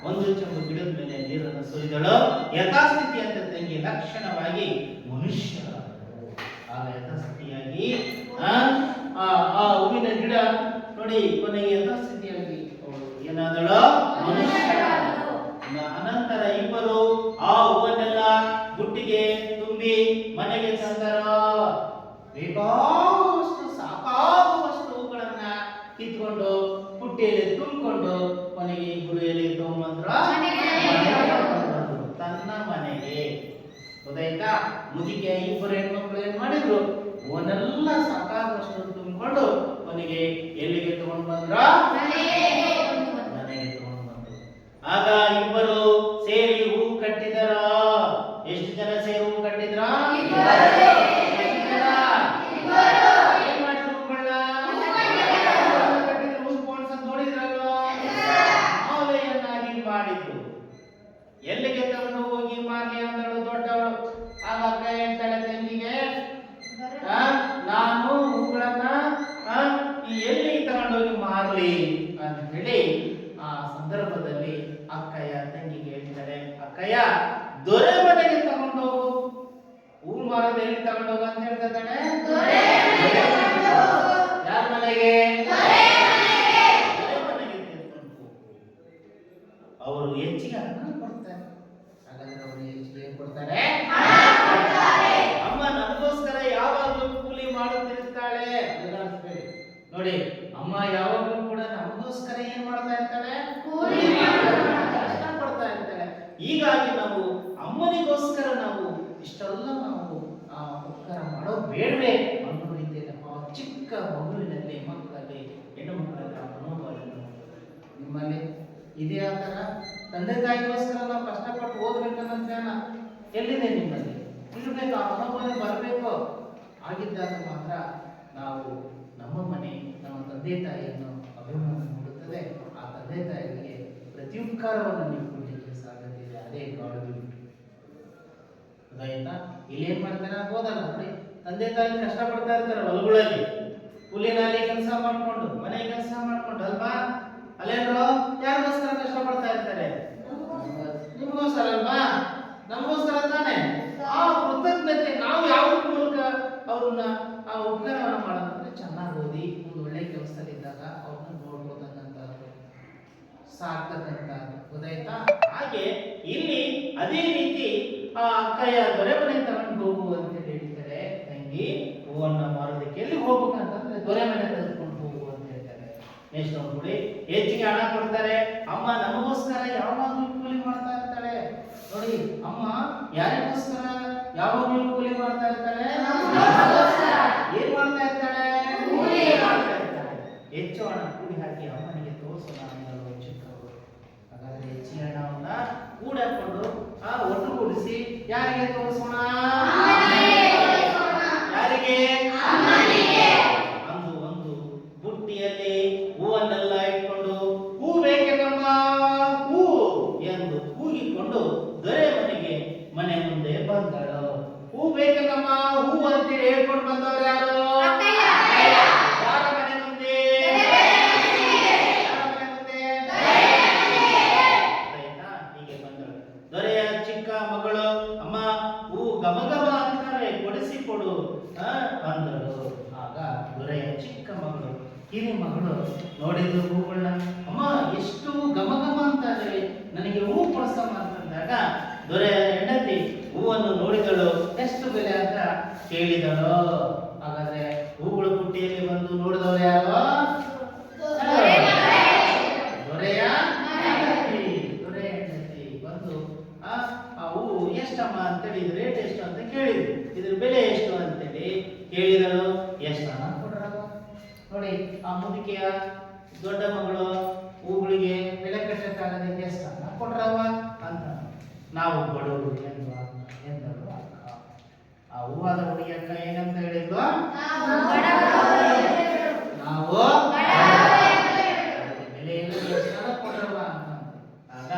ಒಂದು ಚಮಚ ಗಿಡದ ಮೇಲೆ ನೀರನ್ನು ಸುರಿದಳು. ಯಥಾಸ್ಥಿತಿ ಅಂತ ತಂಗಿ ಲಕ್ಷಣವಾಗಿ ಮನುಷ್ಯ. ಆಗ ಯಥಾಸ್ಥಿತಿಯಾಗಿ ಆ ಹೂವಿನ ಗಿಡ ನೋಡಿ ಕೊನೆಗೆ ಯಥಾಸ್ಥಿತಿಯಾಗಿ ಏನಾದಳು? ಮನುಷ್ಯ. ಅನಂತರ ಇಬ್ಬರು ಆ ಹೂವನ್ನೆಲ್ಲ ಬುಟ್ಟಿಗೆ ತುಂಬಿ ಮನೆಗೆ ತಂದರು. ಬೇಕಾದಷ್ಟು ಸಾಕಾಗುವಷ್ಟು ಹೂಗಳನ್ನ ಕಿತ್ಕೊಂಡು ಪುಟ್ಟಿಯಲ್ಲಿ ತುಂಬಿಕೊಂಡು ಕೊನೆಗೆ ಇಬ್ಬರು ಎಲ್ಲಿ ತಗೊಂಡ್ಬಂದ್ರ ತನ್ನ ಮನೆಗೆ. ಗೊತ್ತಾಯ್ತಾ? ಮುದಿಕೆ ಇಬ್ಬರು ಹೆಣ್ಮಕ್ಳು ಏನ್ ಮಾಡಿದ್ರು? ಅವನ್ನೆಲ್ಲ ಸಾಕಾಗುವಷ್ಟು ತುಂಬಿಕೊಂಡು ಕೊನೆಗೆ ಎಲ್ಲಿಗೆ ತಗೊಂಡು ಬಂದ್ರ? ಮನೆಗೆ ತಗೊಂಡು ಬಂದ್ರು. ಆಗ ಇಬ್ಬರು ಸೇರಿ ಹೂ ಕಟ್ಟಿದರ. ಎಷ್ಟು ಜನ ಸೇರಿ ಹೂ ಕಟ್ಟಿದ್ರ? ಏನ್ ಮಾಡಿದ್ರು? ಹೂ ಪೋಣಿಸೋದು ನೋಡಿದ್ರಲ್ವ? ಮಾಲೆಯನ್ನಾಗಿ ಮಾಡಿದ್ರು. ಎಲ್ಲಿಗೆ ತಗೊಂಡು ಹೋಗಿ ಮಾರ್ಲಿ ಅಂದಳು ದೊಡ್ಡವಳು. ಆಗ ಅಕ್ಕ ಹೇಳ್ತಾಳೆ ತಂಗಿಗೆ, ನಾನು ಹೂಗಳನ್ನ ಎಲ್ಲಿ ತಗೊಂಡೋಗಿ ಮಾರ್ಲಿ ಅಂತ ಹೇಳಿ ಆ ಸಂದರ್ಭದಲ್ಲಿ ಅಕ್ಕಯ್ಯ ತಂಗಿಗೆ ಹೇಳ್ತಾಳೆ, ಅಕ್ಕಯ್ಯ ದೊರೆ ಮನೆಗೆ ತಗೊಂಡೋಗು. ಹೂ ಮಾರೋದು ಎಲ್ಲಿ ತಗೊಂಡೋಗು ಅಂತ ಹೇಳ್ತಾಳೆ? ಯಾರ ಮನೆಗೆ? ದೊರೆ ಮನೆಗೆ ತೆಗೆದುಕೊಂಡು ಹೋಗು. ಅವರು ಹೆಚ್ಚಿಗೆ ಹಣ ಕೊಡ್ತಾರೆ. ಹಾಗಾದ್ರೆ ಅವರು ಹೆಚ್ಚಿಗೆ ಕೊಡ್ತಾರೆ. ಅಮ್ಮ ನಮಗೋಸ್ಕರ ಯಾವಾಗಲೂ ಕೂಲಿ ಮಾಡುತ್ತಿರ್ತಾಳೆ. ನೋಡಿ, ಅಮ್ಮ ಯಾವಾಗಲೂ ಕೂಡ ನಮಗೋಸ್ಕರ ಏನ್ ಮಾಡ್ತಾ ಇರ್ತಾಳೆ? ಕಷ್ಟ ಪಡ್ತಾ ಇರ್ತಾಳೆ. ಹೀಗಾಗಿ ನಾವು ಅಮ್ಮನಿಗೋಸ್ಕರ ನಾವು ಇಷ್ಟೆಲ್ಲ ನಾವು ಉಪಕಾರ ಮಾಡೋದು ಬೇಡವೇ ಅನ್ನೋ ರೀತಿಯಲ್ಲಿ ಆ ಚಿಕ್ಕ ಮಗುವಿನಲ್ಲಿ ಮಕ್ಕಳಲ್ಲಿ ಹೆಣ್ಣು ಮಕ್ಕಳಲ್ಲಿ ಆ ಮನೋಭಾವ ನಿಮ್ಮಲ್ಲಿ ಇದೇ ಆ ಥರ ತಂದೆ ತಾಯಿಗೋಸ್ಕರ ನಾವು ಕಷ್ಟಪಟ್ಟು ಓದಬೇಕನ್ನೋ ಜ್ಞಾನ ಎಲ್ಲಿದೆ ನಿಮ್ಮಲ್ಲಿ? ಇರಬೇಕು. ಆ ಮನೋಭಾವ ಬರಬೇಕು. ಆಗಿದ್ದಾಗ ಮಾತ್ರ ನಾವು ನಮ್ಮ ಮನೆ ನಮ್ಮ ತಂದೆ ತಾಯಿಯನ್ನು ಅಭಿಮಾನ ಮೂಡುತ್ತದೆ. ಆ ತಂದೆ ತಾಯಿಗಳಿಗೆ ಪ್ರತ್ಯುಪಕಾರವನ್ನು ನೀವು ಕೊಡಲಿಕ್ಕೆ ಸಾಧ್ಯತೆ ಇದೆ. ಅದೇ ಗಾಡ್ ಗಿಫ್ಟ್. ಗೊತ್ತಾಯ್ತಾ? ಇಲ್ಲಿ ಏನ್ ಮಾಡ್ತಾರೆ? ಹೋದಲ್ಲ ನೋಡಿ, ತಂದೆ ತಾಯಿ ಕಷ್ಟಪಡ್ತಾ ಇರ್ತಾರೆ ಹೊಲಗಳಲ್ಲಿ, ಕೂಲಿನಲ್ಲಿ ಕೆಲಸ ಮಾಡ್ಕೊಂಡು, ಮನೆ ಕೆಲಸ ಮಾಡ್ಕೊಂಡು ಅಲ್ವಾ? ಅಲ್ಲೇನ್ರೋ ಯಾರಿಗೋಸ್ಕರ ಕಷ್ಟಪಡ್ತಾ ಇರ್ತಾರೆ? ನಿಮಗೋಸ್ಕರ ಅಲ್ವಾ? ನಮಗೋಸ್ಕರ ತಾನೆ. ಆ ಕೃತಜ್ಞತೆ ನಾವು ಯಾವ ಮೂಲಕ ಅವ್ರನ್ನ ಆ ಉಪಕಾರವನ್ನು ಮಾಡೋದಂದ್ರೆ ಚೆನ್ನಾಗಿ ಓದಿ ಒಂದು ಒಳ್ಳೆ ಕೆಲಸದಲ್ಲಿದ್ದಾಗ ಅವ್ರನ್ನ ನೋಡ್ಬೋದಂತ ಸಾರ್ಥಕಂತ. ಗೊತ್ತಾಯ್ತಾ? ಹಾಗೆ ಇಲ್ಲಿ ಅದೇ ರೀತಿ ಆ ಅಕ್ಕಯ್ಯ ದೊರೆ ಮನೆಗೆ ತಗೊಂಡು ಹೋಗು ಅಂತ ಹೇಳಿದ್ದಾರೆ. ತಂಗಿ ಹೂವನ್ನ ಮಾರೋದಕ್ಕೆ ಎಲ್ಲಿ ಹೋಗ್ಬೇಕಂತಂದ್ರೆ ದೊರೆ ಮನೆ ತೆಗೆದುಕೊಂಡು ಹೋಗು ಅಂತ ಹೇಳ್ತಾರೆ. ನೆಕ್ಸ್ಟ್ ನೋಡಿ, ಹೆಚ್ಚಿಗೆ ಹಣ ಕೊಡ್ತಾರೆ. ಅಮ್ಮ ನಮಗೋಸ್ಕರ ಯಾವಾಗಲೂ ಕೂಲಿ ಮಾಡ್ತಾ ಇರ್ತಾಳೆ. ನೋಡಿ, ಅಮ್ಮ ಯಾರಿಗೋಸ್ಕರ ಯಾವಾಗಲೂ ಕೂಲಿ ಮಾಡ್ತಾ ಇರ್ತಾಳೆ? ಏನ್ ಮಾಡ್ತಾ ಇರ್ತಾಳೆ? ಹೆಚ್ಚು ಹಣ ಕೂಡಿ ಹಾಕಿ ಅಮ್ಮನಿಗೆ ತೋರಿಸೋಣ ಅನ್ನೋದು ಚಿಕ್ಕವರು. ಹಾಗಾದ್ರೆ ಹೆಚ್ಚಿನ ಹಣವನ್ನ ಕೂಡಾಕೊಂಡು ಒಟ್ಟುಗೂಡಿಸಿ ಯಾರಿಗೆ ತೋರಿಸೋಣ? ಯಾರಿಗೆ? ಅಂದು ಒಂದು ಬುಟ್ಟಿಯಲ್ಲಿ ಹೂವನ್ನೆಲ್ಲ ಇಟ್ಕೊಂಡು, ಹೂ ಬೇಕೇನಮ್ಮ ಹೂ ಎಂದು ಕೂಗಿಕೊಂಡು ದೊರೆ ಮನೆ ಮುಂದೆ ಬಂದಳು. ಹೂ ಬೇಕೇನಮ್ಮ ಹೂ ಅಂತೇಳಿ ಹೇಳ್ಕೊಂಡು ಬಂದವರು ಯಾರು? ಹಿರಿ ಮಗಳು ನೋಡಿದ್ರು ಹೂಗಳನ್ನ, ಅಮ್ಮ ಎಷ್ಟು ಘಮ ಘಮ ಅಂತ ಇದೆ, ನನಗೆ ಹೂ ಕೊಡಿಸಮ್ಮ ಅಂತಂದಾಗ ದೊರೆಯ ಹೆಂಡತಿ ಹೂವನ್ನು ನೋಡಿದಳು, ಎಷ್ಟು ಬೆಲೆ ಅಂತ ಕೇಳಿದಳು. ಹಾಗಾದ್ರೆ ಹೂಗಳು ಪುಟ್ಟಿಯಲ್ಲಿ ಬಂದು ನೋಡಿದವರು ಯಾರು? ದೊರೆಯ ಹೆಂಡತಿ ಬಂದು ಆ ಹೂ ಎಷ್ಟಮ್ಮ ಅಂತೇಳಿ, ಇದು ರೇಟ್ ಎಷ್ಟು ಅಂತ ಕೇಳಿದ್ರು, ಇದ್ರ ಬೆಲೆ ಎಷ್ಟು ಅಂತೇಳಿ ಕೇಳಿದಳು. ಎಷ್ಟನ್ನ ನೋಡಿ, ಆ ಮುದುಕಿಯ ದೊಡ್ಡ ಮಗಳು ಹೂಗಳಿಗೆ ಬೆಲೆ ಕಟ್ಟಕ್ಕಾಗದೆ ಎಷ್ಟನ್ನ ಕೊಟ್ರವ ಅಂತ. ನಾವು ಬಡವರು ಎಂದಳು ಅಕ್ಕ. ಆ ಹೂವಾದ ಹುಡುಗಿ ಅಕ್ಕ ಏನಂತ ಹೇಳಿದ್ಲು? ನಾವು ಬೆಲೆ ಎಷ್ಟನ್ನ ಕೊಟ್ರವ ಅಂತ. ಆಗ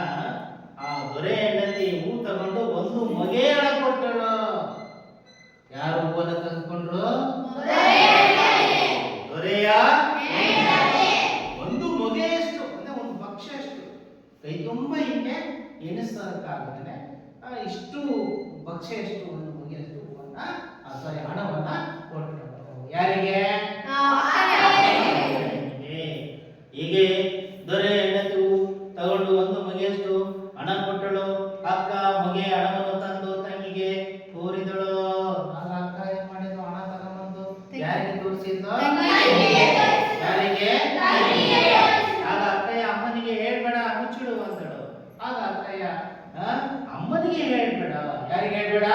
ಆ ದೊರೆ ಹೆಂಡತಿ ಹೂ ತಗೊಂಡು ಒಂದು ಮೊಗೆ ಹಣ ಕೊಟ್ಟಳು. ಯಾರು ಹೂವನ್ನ ತೆಗೆದುಕೊಂಡ್ರು? ದೊರೆಯ ಒಂದು ಮೊಗೆಯಷ್ಟು ಅಂದ್ರೆ ಒಂದು ಭಕ್ಷ್ಯಷ್ಟು, ಕೈ ತುಂಬ ಹಿಂಗೆ ಎಣಿಸೋದಕ್ಕಾಗದೆ ಇಷ್ಟು ಭಕ್ಷ್ಯಷ್ಟು, ಒಂದು ಮೊಗೆಯಷ್ಟು ಹೂವನ್ನ ಹಣವನ್ನ ಕೊಟ್ಟರು. ಯಾರಿಗೆ? ಹೀಗೆ ದೊರೆ ಹೆಂಡತಿ ತಗೊಂಡು ಒಂದು ಮೊಗೆಯಷ್ಟು ಹಣ ಕೊಟ್ಟಳು. ಅಕ್ಕ ಮೊಗೆ ಹಣವನ್ನು ತಂದು ತಂಗಿಗೆ ತೋರಿದಳು. ಆಗ ಅಕ್ಕ ಏನ್ ಮಾಡಿದ್ರು? ಹಣ ತಗೊಂಡ್ಬಂದು ಯಾರಿಗೆ ತೋರಿಸಿದ್ದು? ಯಾರಿಗೆ? ಆಗ ಅಕ್ಕಯ್ಯ ಅಮ್ಮನಿಗೆ ಹೇಳ್ಬೇಡ, ಮುಚ್ಚಿಡು ಅಂದಳು. ಆಗ ಅಕ್ಕಯ್ಯ ಅಮ್ಮನಿಗೆ ಹೇಳ್ಬೇಡ, ಯಾರಿಗೆ ಹೇಳ್ಬೇಡ?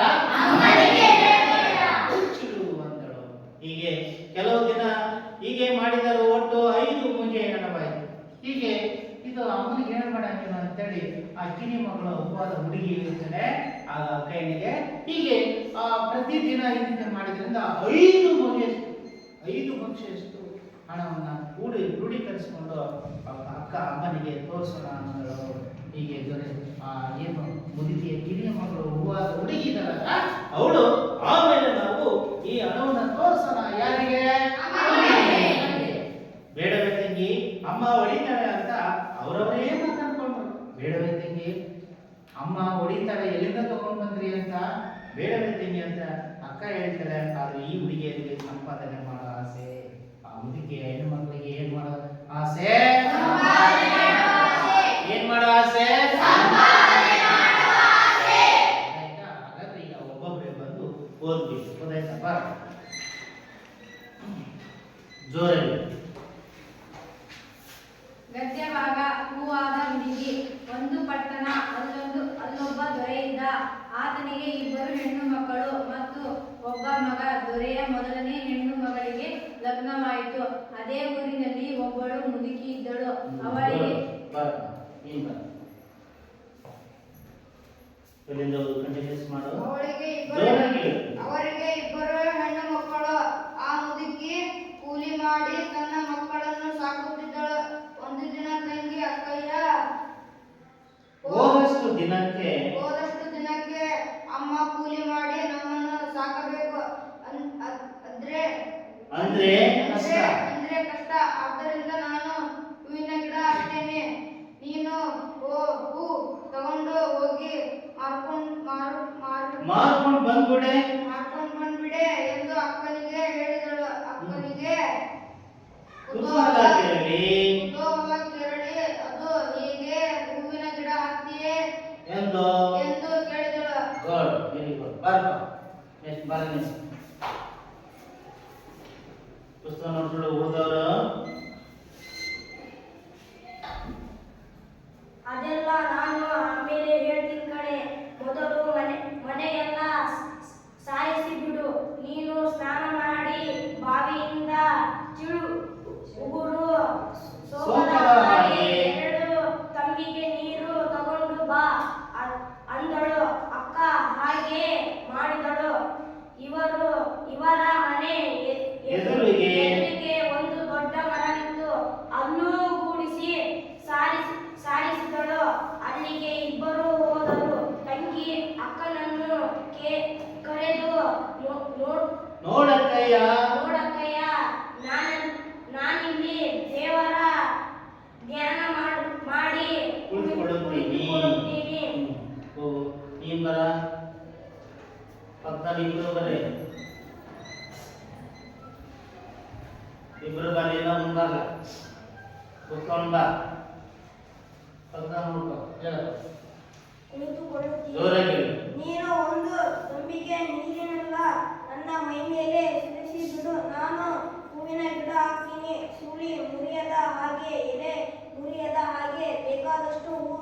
ಮುಚ್ಚಿಡು ಅಂದಳು. ಹೀಗೆ ಕೆಲವು ದಿನ ಹೀಗೆ ಮಾಡಿದರು. ಒಟ್ಟು 5 ಮೊಗೆ ಹಣವಾಯಿತು. ಹೀಗೆ ಇದು ಅಮ್ಮನಿಗೆ ಹೇಳ್ಬೇಡ ನೀನು ಅಂತೇಳಿ ಆ ಕಿರಿ ಮಗಳು ಹೂವಾದ ಹುಡುಗಿ ಇರುತ್ತಾಳೆ. ಆಗ ಅಕ್ಕಯ್ಯನಿಗೆ ಹೀಗೆ ಪ್ರತಿದಿನ ಇದನ್ನ ಮಾಡಿದ್ರಿಂದ 5 ಮೊಗೆಯಷ್ಟು, 5 ಭಕ್ಷ್ಯಷ್ಟು ಹಣವನ್ನ ರೂಢೀಕರಿಸಿಕೊಂಡು ಅಕ್ಕ ಅಮ್ಮನಿಗೆ ತೋರಿಸೋಣ ಅಂದಳು. ಹೀಗೆ ದೊರೆ ಏನು ಮುದುಕಿಯ ಕಿರಿಯ ಮಗಳು ಹೂವಾದ ಹುಡುಗಿದಲ್ಲ ಅವಳು, ಆಮೇಲೆ ನಾವು ಈ ಹಣವನ್ನ ತೋರಿಸೋಣ ಯಾರಿಗೆ? ಬೇಡವೇ ತಂಗಿ, ಅಮ್ಮ ಹೊಡಿತಾಳೆ ಅಂತ ಅವರವರೇ ಮಾತಾಡ್ಕೊಂಡ್ರು. ಬೇಡವೇ ತಂಗಿ, ಅಮ್ಮ ಹೊಡಿತಾಳೆ, ಎಲ್ಲಿಂದ ತಗೊಂಡ್ ಬಂದ್ರಿ ಅಂತ ಬೇಡವೇ ತಂಗಿ ಅಂತ ಅಕ್ಕ ಹೇಳ್ತಾಳೆ. ಆದ್ರೆ ಈ ಹುಡುಗಿಯರಿಗೆ ಸಂಪಾದನೆ ಮಾಡೋ ಆಸೆ, ಆ ಮುದುಕಿ ಹೆಣ್ಣು ಮಕ್ಕಳಿಗೆ ಏನ್ ಮಾಡೋ ಆಸೆ? ಏನ್ ಮಾಡೋ ಆಸೆ? ಹಾಗಾದ್ರೆ ಈಗ ಒಬ್ಬೊಬ್ಬರೇ ಬಂದು ಓದ್ಬೇಕು. ಗೊತ್ತಾಯ್ತಪ್ಪ? ಜೋರಲ್ಲಿ ಗದ್ಯ ಭಾಗ. ಹೂವಾದ ಹುಡುಗಿ. ಒಂದು ಪಟ್ಟಣ, ಅಲ್ಲೊಬ್ಬ ದೊರೆ ಇದ್ದ. ಆತನಿಗೆ 2 ಹೆಣ್ಣು ಮಕ್ಕಳು ಮತ್ತು ಒಬ್ಬ ಮಗ. ದೊರೆಯ ಮೊದಲನೇ ಹೆಣ್ಣು ಮಗಳಿಗೆ ಲಗ್ನವಾಯಿತು. ಅದೇ ಊರಿನಲ್ಲಿ ಒಬ್ಬಳು ಮುದುಕಿ ಇದ್ದಳು. ಅವಳಿಗೆ ಅವರಿಗೆ 2 ಹೆಣ್ಣು ಮಕ್ಕಳು. ಆ ಮುದುಕಿ ಕೂಲಿ ಮಾಡಿ ತನ್ನ ಮಕ್ಕಳನ್ನು ಸಾಕುತ್ತಿದ್ದಳು. ಒಂದು ದಿನ ತಂಗಿ ಅಕ್ಕಯ್ಯ ಹೋದಷ್ಟು ದಿನಕ್ಕೆ ಅಮ್ಮ ಕೂಲಿ ಮಾಡಿ ನಮ್ಮನ್ನು ಸಾಕಬೇಕು ಅಂದ್ರೆ ಕಷ್ಟ. ಆದ್ದರಿಂದ ನಾನು ಹೂವಿನ ಗಿಡ ಹಾಕ್ತೇನೆ, ನೀನು ಹೂ ತಗೊಂಡು ಹೋಗಿ ಮಾರ್ಕೊಂಡು ಬಂದ್ಬಿಡೆ ಎಂದು ಅಕ್ಕನಿಗೆ ಹೇಳಿದಳು. ಅಕ್ಕನಿಗೆ ಕುತೂಹಲ ಕೆರಳಿ ಅದು ಹೀಗೆ ಹೂವಿನ ಗಿಡ ಹಾಕ್ತೀಯೇ ಎಂದು ಕೇಳಿದಳು. Good, very good. ಬರ್ಕೋ. ನೆಕ್ಸ್ಟ್ ಪುಸ್ತಕ ನೋಡ್ಕೊಳ್ಳೋ ಓದೋರು ಅದೆಲ್ಲ ನಾನು ಆಮೇಲೆ ಹೇಳ್ತೀನಿ ಕಣೆ. ಮೊದಲು ಮನೆಯೆಲ್ಲ ಸಾರಿಸಿ ಬಿಡು. ನೀನು ಸ್ನಾನ ಮಾಡಿ ಬಾವಿಯಿಂದ ಉಗುರು ಸೋಪದ ಹಾಗೆ 2 ತಂಬಿಗೆ ನೀರು ತಗೊಂಡು ಬಾ ಅಂದಳು. ಅಕ್ಕ ಹಾಗೆ ಮಾಡಿದಳು. ಇವರ ಮನೆ ಎದುರಿಗೆ ಒಂದು ದೊಡ್ಡ ಮರವಿತ್ತು. ಅಲ್ಲೂ ಗೂಡಿಸಿ ಸಾರಿಸಿದಳು. ಅಲ್ಲಿಗೆ ಇಬ್ಬರು ಹೋದರು. ತಂಗಿ ಅಕ್ಕನನ್ನು ಕರೆದು ನೋಡಕ್ಕಯ್ಯ, ನಾನಿಲ್ಲಿ ದೇವರ ಧ್ಯಾನ ಮಾಡಿ ಕುಳಿತುಕೊಳ್ಳುತ್ತೀನಿ. ನೀನ್ ಬರ ಪಕ್ಕದಲ್ಲಿ ಇಬ್ಬರು ಬರೇ, ಇಬ್ಬರು ಬರೀ ಇಲ್ಲ ಮುಂಬಾಗ ಕುತ್ಕೊಂಡ್ ಬಾ. ಪಕ್ಕ ನೋಡ್ಕೊ, ಹೇಳು ಜೋರಾಗಿ. ನೀನು ಒಂದು ತಂಬಿಗೆ ನೀರಿನೆಲ್ಲ ನನ್ನ ಮೈ ಮೇಲೆ ಸುರಿಸಿ ಬಿಡು. ನಾನು ಹೂವಿನ ಗಿಡ ಹಾಕ್ತೀನಿ. ಸುಳಿ ಮುರಿಯದ ಹಾಗೆ, ಎಲೆ ಮುರಿಯದ ಹಾಗೆ ಬೇಕಾದಷ್ಟು ಹೂ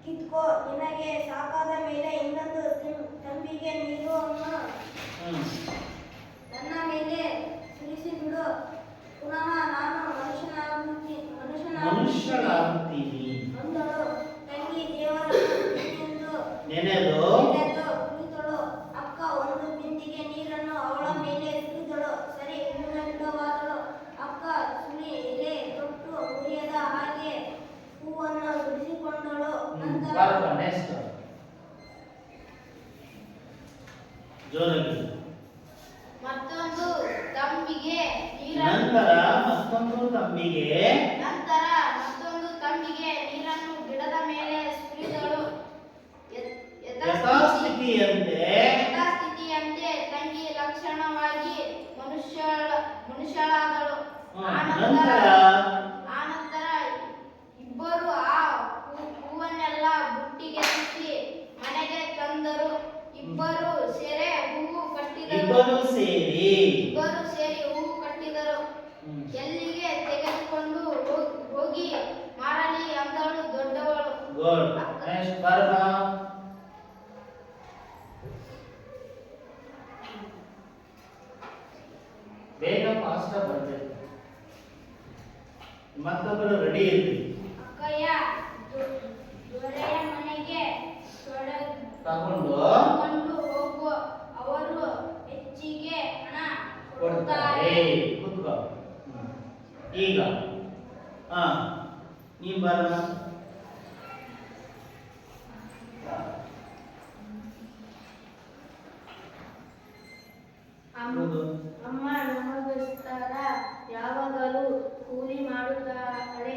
ಕಿತ್ಕೋ. ನಿನಗೆ ಸಾಕಾದ ಮೇಲೆ ಇನ್ನೊಂದು ತಂಬಿಗೆ ನೀರನ್ನು ನನ್ನ ಮೇಲೆ ಸುರಿಸಿ ಬಿಡು. ಪುನಃ ನಾನು ಮನುಷ್ಯನಾಗುತ್ತೀನಿ ಅಂದಳು. ತಂಗಿ ದೇವರ ನೆನೆದು ಕುಳಿತಳು. ಅಕ್ಕ ಒಂದು ಬಿಂದಿಗೆ ನೀರನ್ನು ಅವಳ ಮೇಲೆ ಸುರಿದಳು. ಸರಿ ಹೂವಿನ ಗಿಡವಾದಳು. ಅಕ್ಕ ಸುಳಿ ಎಲೆ ತೊಟ್ಟು ಮುರಿಯದ ಹಾಗೆ ಹೂವನ್ನು ಬಿಡಿಸಿಕೊಂಡಳು. ನಂತರ ಜೋರಾಗಿ. ಮತ್ತೊಂದು ತಂಬಿಗೆ ನೀರನ್ನು ಗಿಡದ ಮೇಲೆ ಸುರಿದಳು. ಯಥಾಸ್ಥಿತಿಯಂತೆ ತಂಗಿ ಲಕ್ಷಣವಾಗಿ ಮನುಷ್ಯಳಾದಳು. ಆನಂತರ ಇಬ್ಬರು ಆ ಹೂವನ್ನೆಲ್ಲ ಬುಟ್ಟಿಗೆ ಸುತ್ತಿ ಮನೆಗೆ ತಂದರು. ಇಬ್ಬರು ಸೇರಿ ಹೂವು ಕಟ್ಟಿದರು. ಎಲ್ಲಿಗೆ ತೆಗೆದುಕೊಂಡು ಹೋಗಿ ಮಾರಲಿ ಅಂದಳು ದೊಡ್ಡವಳು. ಬೇಗ ಫಾಸ್ಟ್ ಬರ್ತೇವೆ. ಮತ್ತೊಬ್ಬರು ರೆಡಿ ಇರ್ತೀವಿ. ಅಕ್ಕಯ್ಯ ದೊರೆಯ ಮನೆಗೆ ತಗೊಂಡು ಹೋಗುವ. ಅವರು ಹೆಚ್ಚಿಗೆ ಹಣ ಕೊಡ್ತಾರೆ. ಕೂತ್ಕೋ. ಈಗ ನೀ ಬರೋಣ. ಅಮ್ಮ ನಮಗೋಸ್ಕರ ಯಾವಾಗಲೂ ಕೂಲಿ ಮಾಡುತ್ತಾಳೆ.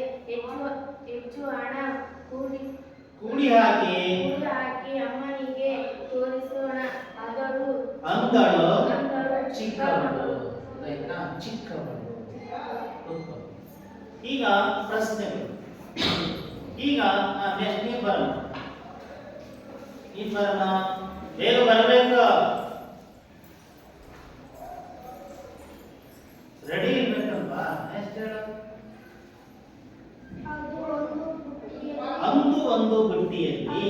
ಹೆಚ್ಚು ಹಣ ಕೂಡಿ ಹಾಕಿ ಅಮ್ಮನಿಗೆ ತೋರಿಸೋಣ ಅಂದಳು ಚಿಕ್ಕವಳು. ಚಿಕ್ಕವಳು. ಈಗ ಪ್ರಶ್ನೆಗಳು. ಈಗ ನೆಕ್ಸ್ಟ್ ನೀ ಬರೋಣ. ಬೇಗ ಬರಬೇಕು. ರೆಡಿ ಇರ್ಬೇಕಲ್ವಾ? ನೆಕ್ಸ್ಟ್ ಹೇಳು. ಅಂದು ಒಂದು ಬುಟ್ಟಿಯಲ್ಲಿ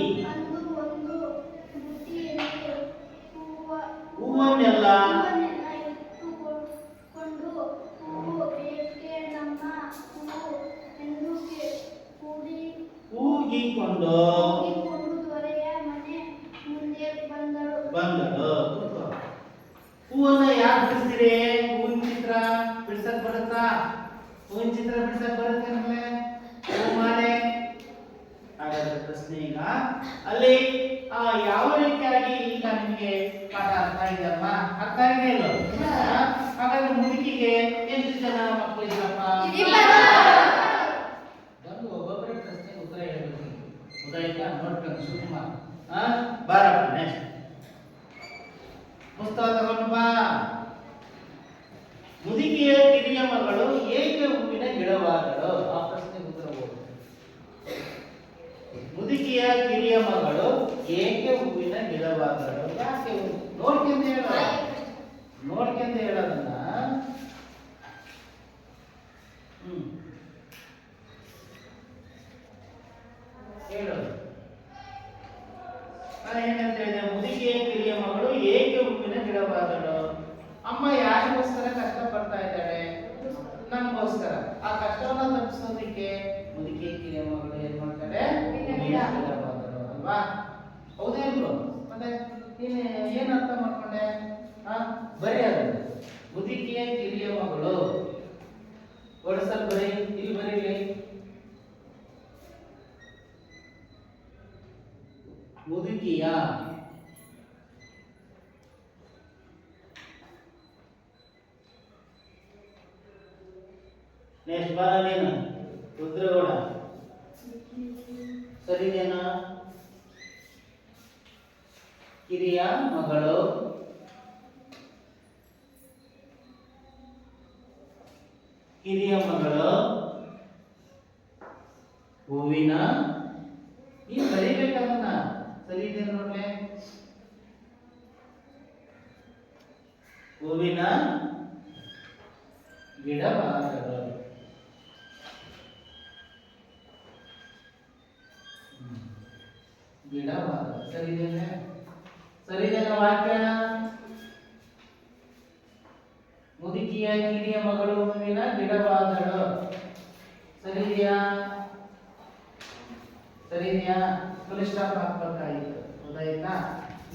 ಹೂವನ್ನೆಲ್ಲ ಇಟ್ಟುಕೊಂಡು ಕೂಗಿಕೊಂಡು ದೊರೆಯ ಮನೆ ಮುಂದೆ ಬಂದಳು. ಹೂವನ್ನ ಯಾಕೆ ಬಿಡಿಸ್ತೀರಿ? ಹೂವಿನ ಚಿತ್ರ ಬಿಡ್ಸಕ್ ಬರುತ್ತಾ? ಹೂವಿನ ಚಿತ್ರ ಬಿಡ್ಸಕ್ ಬರುತ್ತೆ ನಮ್ಗೆ? ಹೂ ಮಾಲೆ. ಹಾಗಾದ್ರೆ ಪ್ರಶ್ನೆ ಈಗ ಅಲ್ಲಿ ಯಾವ ರೀತಿಯಾಗಿ ಈಗ ನಿಮಗೆ ಪಾಠ ಅರ್ಥ ಇದೆಯಮ್ಮ? ಅರ್ಥ ಇದೆ ಇಲ್ಲೋ? ಹಾಗಾದ್ರೆ ಮುದುಕಿಗೆ ಎಷ್ಟು ಜನ ಮಕ್ಕಳು ಇದ್ದಪ್ಪ? ಒಂದು ಒಬ್ಬೊಬ್ಬರೇ ಪ್ರಶ್ನೆಗೆ ಉತ್ತರ ಹೇಳ್ಬೇಕು. ಉದಯಕ ನೋಡ್ಕೊಂಡು ಸುಮ್ಮ ಬಾರಪ್ಪ. ನೆಕ್ಸ್ಟ್ ಪುಸ್ತಕ ತಗೊಂಡು ಬಾ. ಮುದುಕಿಯ ಕಿರಿಯ ಮಗಳು ಏಕೆ ಹೂವಿನ ಗಿಡವಾದಳು? ಆ ಪ್ರಶ್ನೆಗೆ ಉತ್ತರ ಓದು. ಮುದುಕಿಯ ಕಿರಿಯ ಮಗಳು ಏಕೆ ಹೂವಿನ ಗಿಡವಾದಳು? ಯಾಕೆ? ನೋಡ್ಕೊಂತ ಹೇಳೋದನ್ನ ಗಿಡವಾದಳು. ಅಮ್ಮ ಯಾರಿಗೋಸ್ಕರ ಕಷ್ಟ ಪಡ್ತಾ ಇದ್ದಾಳೆ? ನಮಗೋಸ್ಕರ. ಆ ಕಷ್ಟವನ್ನ ತಪ್ಪಿಸೋದಕ್ಕೆ ಮುದುಕಿ ಕಿರಿಯ ಮಗಳು ಏನ್ ಮಾಡ್ತಾರೆ? ಗಿಡವಾದಳು ಅಲ್ವಾ? ಹೌದೇನ್ರು? ಮತ್ತೆ ಏನ್ ಅರ್ಥ ಮಾಡ್ಕೊಂಡೆ? ಬರೀ ಅದು ಮುದುಕಿಯ ಕಿರಿಯ ಮಗಳು. ಒಡ್ಸಲ್ ಬರೀ, ಇಲ್ಲಿ ಬರೀಲಿ. ಮುದುಕಿಯ ನೆಕ್ಸ್ಟ್ ಬಾರ ನೀನು ರುದ್ರಗೌಡ. ಸರಿದೇನಾ? ಕಿರಿಯ ಮಗಳು ಹೂವಿನ, ನೀನು ಬರೀಬೇಕನ್ನ. ಸರಿ ಇದೆ ನೋಡ್ಲೆ. ಹೂವಿನ ಗಿಡವಾದಳು. ಗಿಡವಾದ. ಸರಿದೇನೆ? ಸರಿದೇನ ವಾಕ್ಯ? ಮುದುಕಿಯ ಕಿರಿಯ ಮಗಳು ಹೂವಿನ ಗಿಡವಾದಳು. ಸರಿದೆಯಾ? ಸರಿದೆಯಾ? ಫುಲ್ ಸ್ಟಾಪ್ ಹಾಕ್ಬೇಕಾಗಿತ್ತು. ಹೌದಾಯ್ತಾ?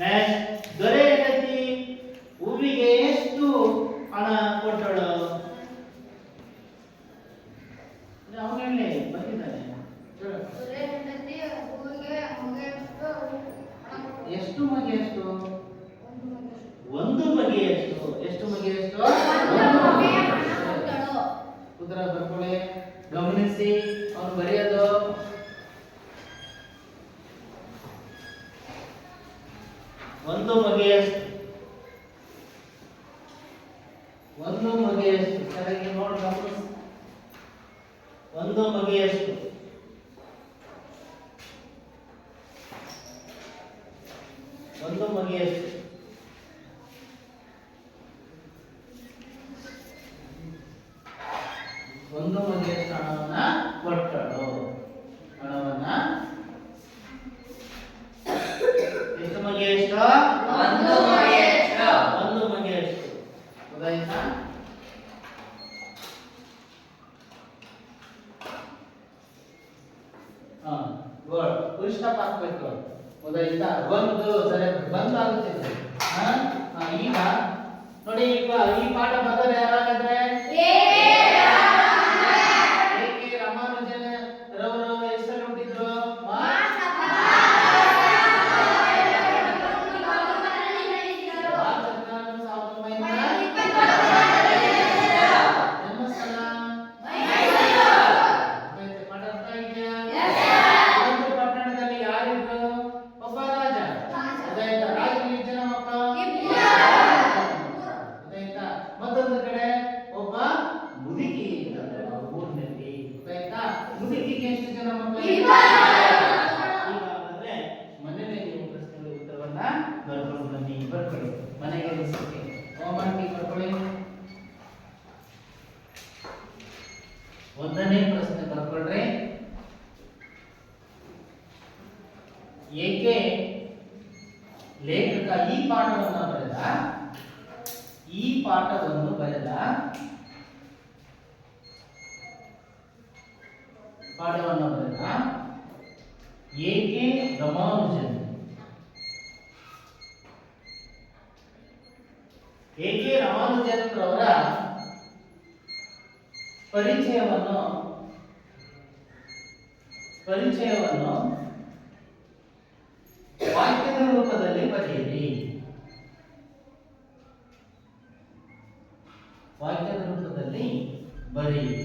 ನೆಕ್ಸ್ಟ್, ದೊರೆ ಹೆಂಡತಿ ಹೂವಿಗೆ ಎಷ್ಟು ಹಣ ಕೊಟ್ಟಳು? ಅವನಲ್ಲಿ ಬಂದಿದ್ದಾನೆ. ಎಷ್ಟು ಮಗೆಯಷ್ಟು? ಒಂದು ಮಗೆಯಷ್ಟು. ಎಷ್ಟು ಮಗೆಯಷ್ಟು? ಉತ್ತರ ಬರ್ಕೊಳ್ಳಿ. ಗಮನಿಸಿ, ಅವನು ಬರೆಯೋದು ಒಂದು ಮಗೆಯಷ್ಟು. ಒಂದು ಮಗೆಯಷ್ಟು. ಸರಿಯಾಗಿ ನೋಡಿ ಗಮನಿಸಿ. ಒಂದು ಮಗೆಯಷ್ಟು. ಒಂದು ಮಗೆಯಷ್ಟು. ಒಂದು ಮಗೆಯಷ್ಟು ಹಣವನ್ನ ಕೊಟ್ಟಳು. ಹಣವನ್ನ ಎಷ್ಟು ಮಗೆಯಷ್ಟು? ಒಂದು ಮಗೆಯಷ್ಟು. ಒಂದು ಮಗೆಯಷ್ಟು. ಹೌದಾಯ್ತಾ? ಗುಡ್. ಫುಲ್ ಸ್ಟಾಪ್ ಹಾಕ್ಬೇಕು. ಹೌದಾಯ್ತಾ? ಒಂದು ಸರಿ ಬಂದಾಗುತ್ತಿದೆ. ಈಗ ನೋಡಿ, ಈಗ ಈ ಪಾಠ ಬದಲು ಯಾರಾಗಿದ್ರೆ ರಾಮಾನುಜನ್ ರವರು ಹೆಸರು ಹುಟ್ಟಿದ್ರು. ಮತ್ತೊಂದು ಕಡೆ ಒಬ್ಬ ಮುದುಕಿ ಇದ್ದಳು ಊರಿನಲ್ಲಿ. ಗೊತ್ತಾಯ್ತಾ? ಮುದುಕಿಗೆ ಎಷ್ಟು ಜನ ಮಕ್ಕಳು? ಈಗಾಗಲೇ ಮನೆಯಲ್ಲಿ ನೀವು ಪ್ರಶ್ನೆಗಳ ಉತ್ತರವನ್ನ ಬರ್ಕೊಂಡು ಬನ್ನಿ. ಬರ್ಕೊಳ್ಳಿ ಮನೆಗೆ ಅನಿಸುತ್ತೆ. ಹೋಮ್ವರ್ಕ್ ಬರ್ಕೊಳ್ಳಿ. ಒಂದನೇ ಪ್ರಶ್ನೆ ಬರ್ಕೊಳ್ರಿ. ಏಕೆ ಲೇಖಕ ಈ ಪಾಠವನ್ನು ಬರೆದ? ಈ ಪಾಠವನ್ನು ಬರೆದ ಏಕೆ ರಾಮಾನುಜನ್? ಏಕೆ ರಾಮಾನುಜನ್ ರವರ ಪರಿಚಯವನ್ನು ವಾಕ್ಯದ ರೂಪದಲ್ಲಿ ಬರೆಯಿರಿ. ವಾಕ್ಯದ ರೂಪದಲ್ಲಿ ಬರೆಯಿರಿ.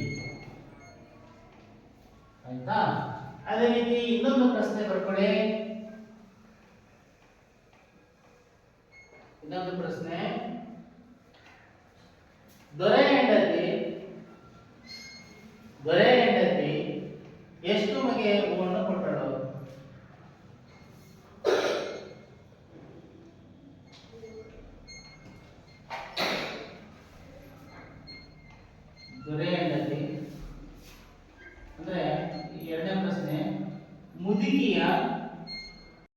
ಆಯ್ತಾ? ಅದೇ ರೀತಿ ಇನ್ನೊಂದು ಪ್ರಶ್ನೆ ಬರ್ಕೊಳ್ಳಿ. ಇನ್ನೊಂದು ಪ್ರಶ್ನೆ, ದೊರೆ ಹೆಂಡತಿ ಎಷ್ಟು ಮಗೆ ಹೂವನ್ನು ಕೊಟ್ಟಳು? ದೊರೆ ಹೆಂಡತಿ ಅಂದ್ರೆ ಎರಡನೇ ಪ್ರಶ್ನೆ, ಮುದುಕಿಯ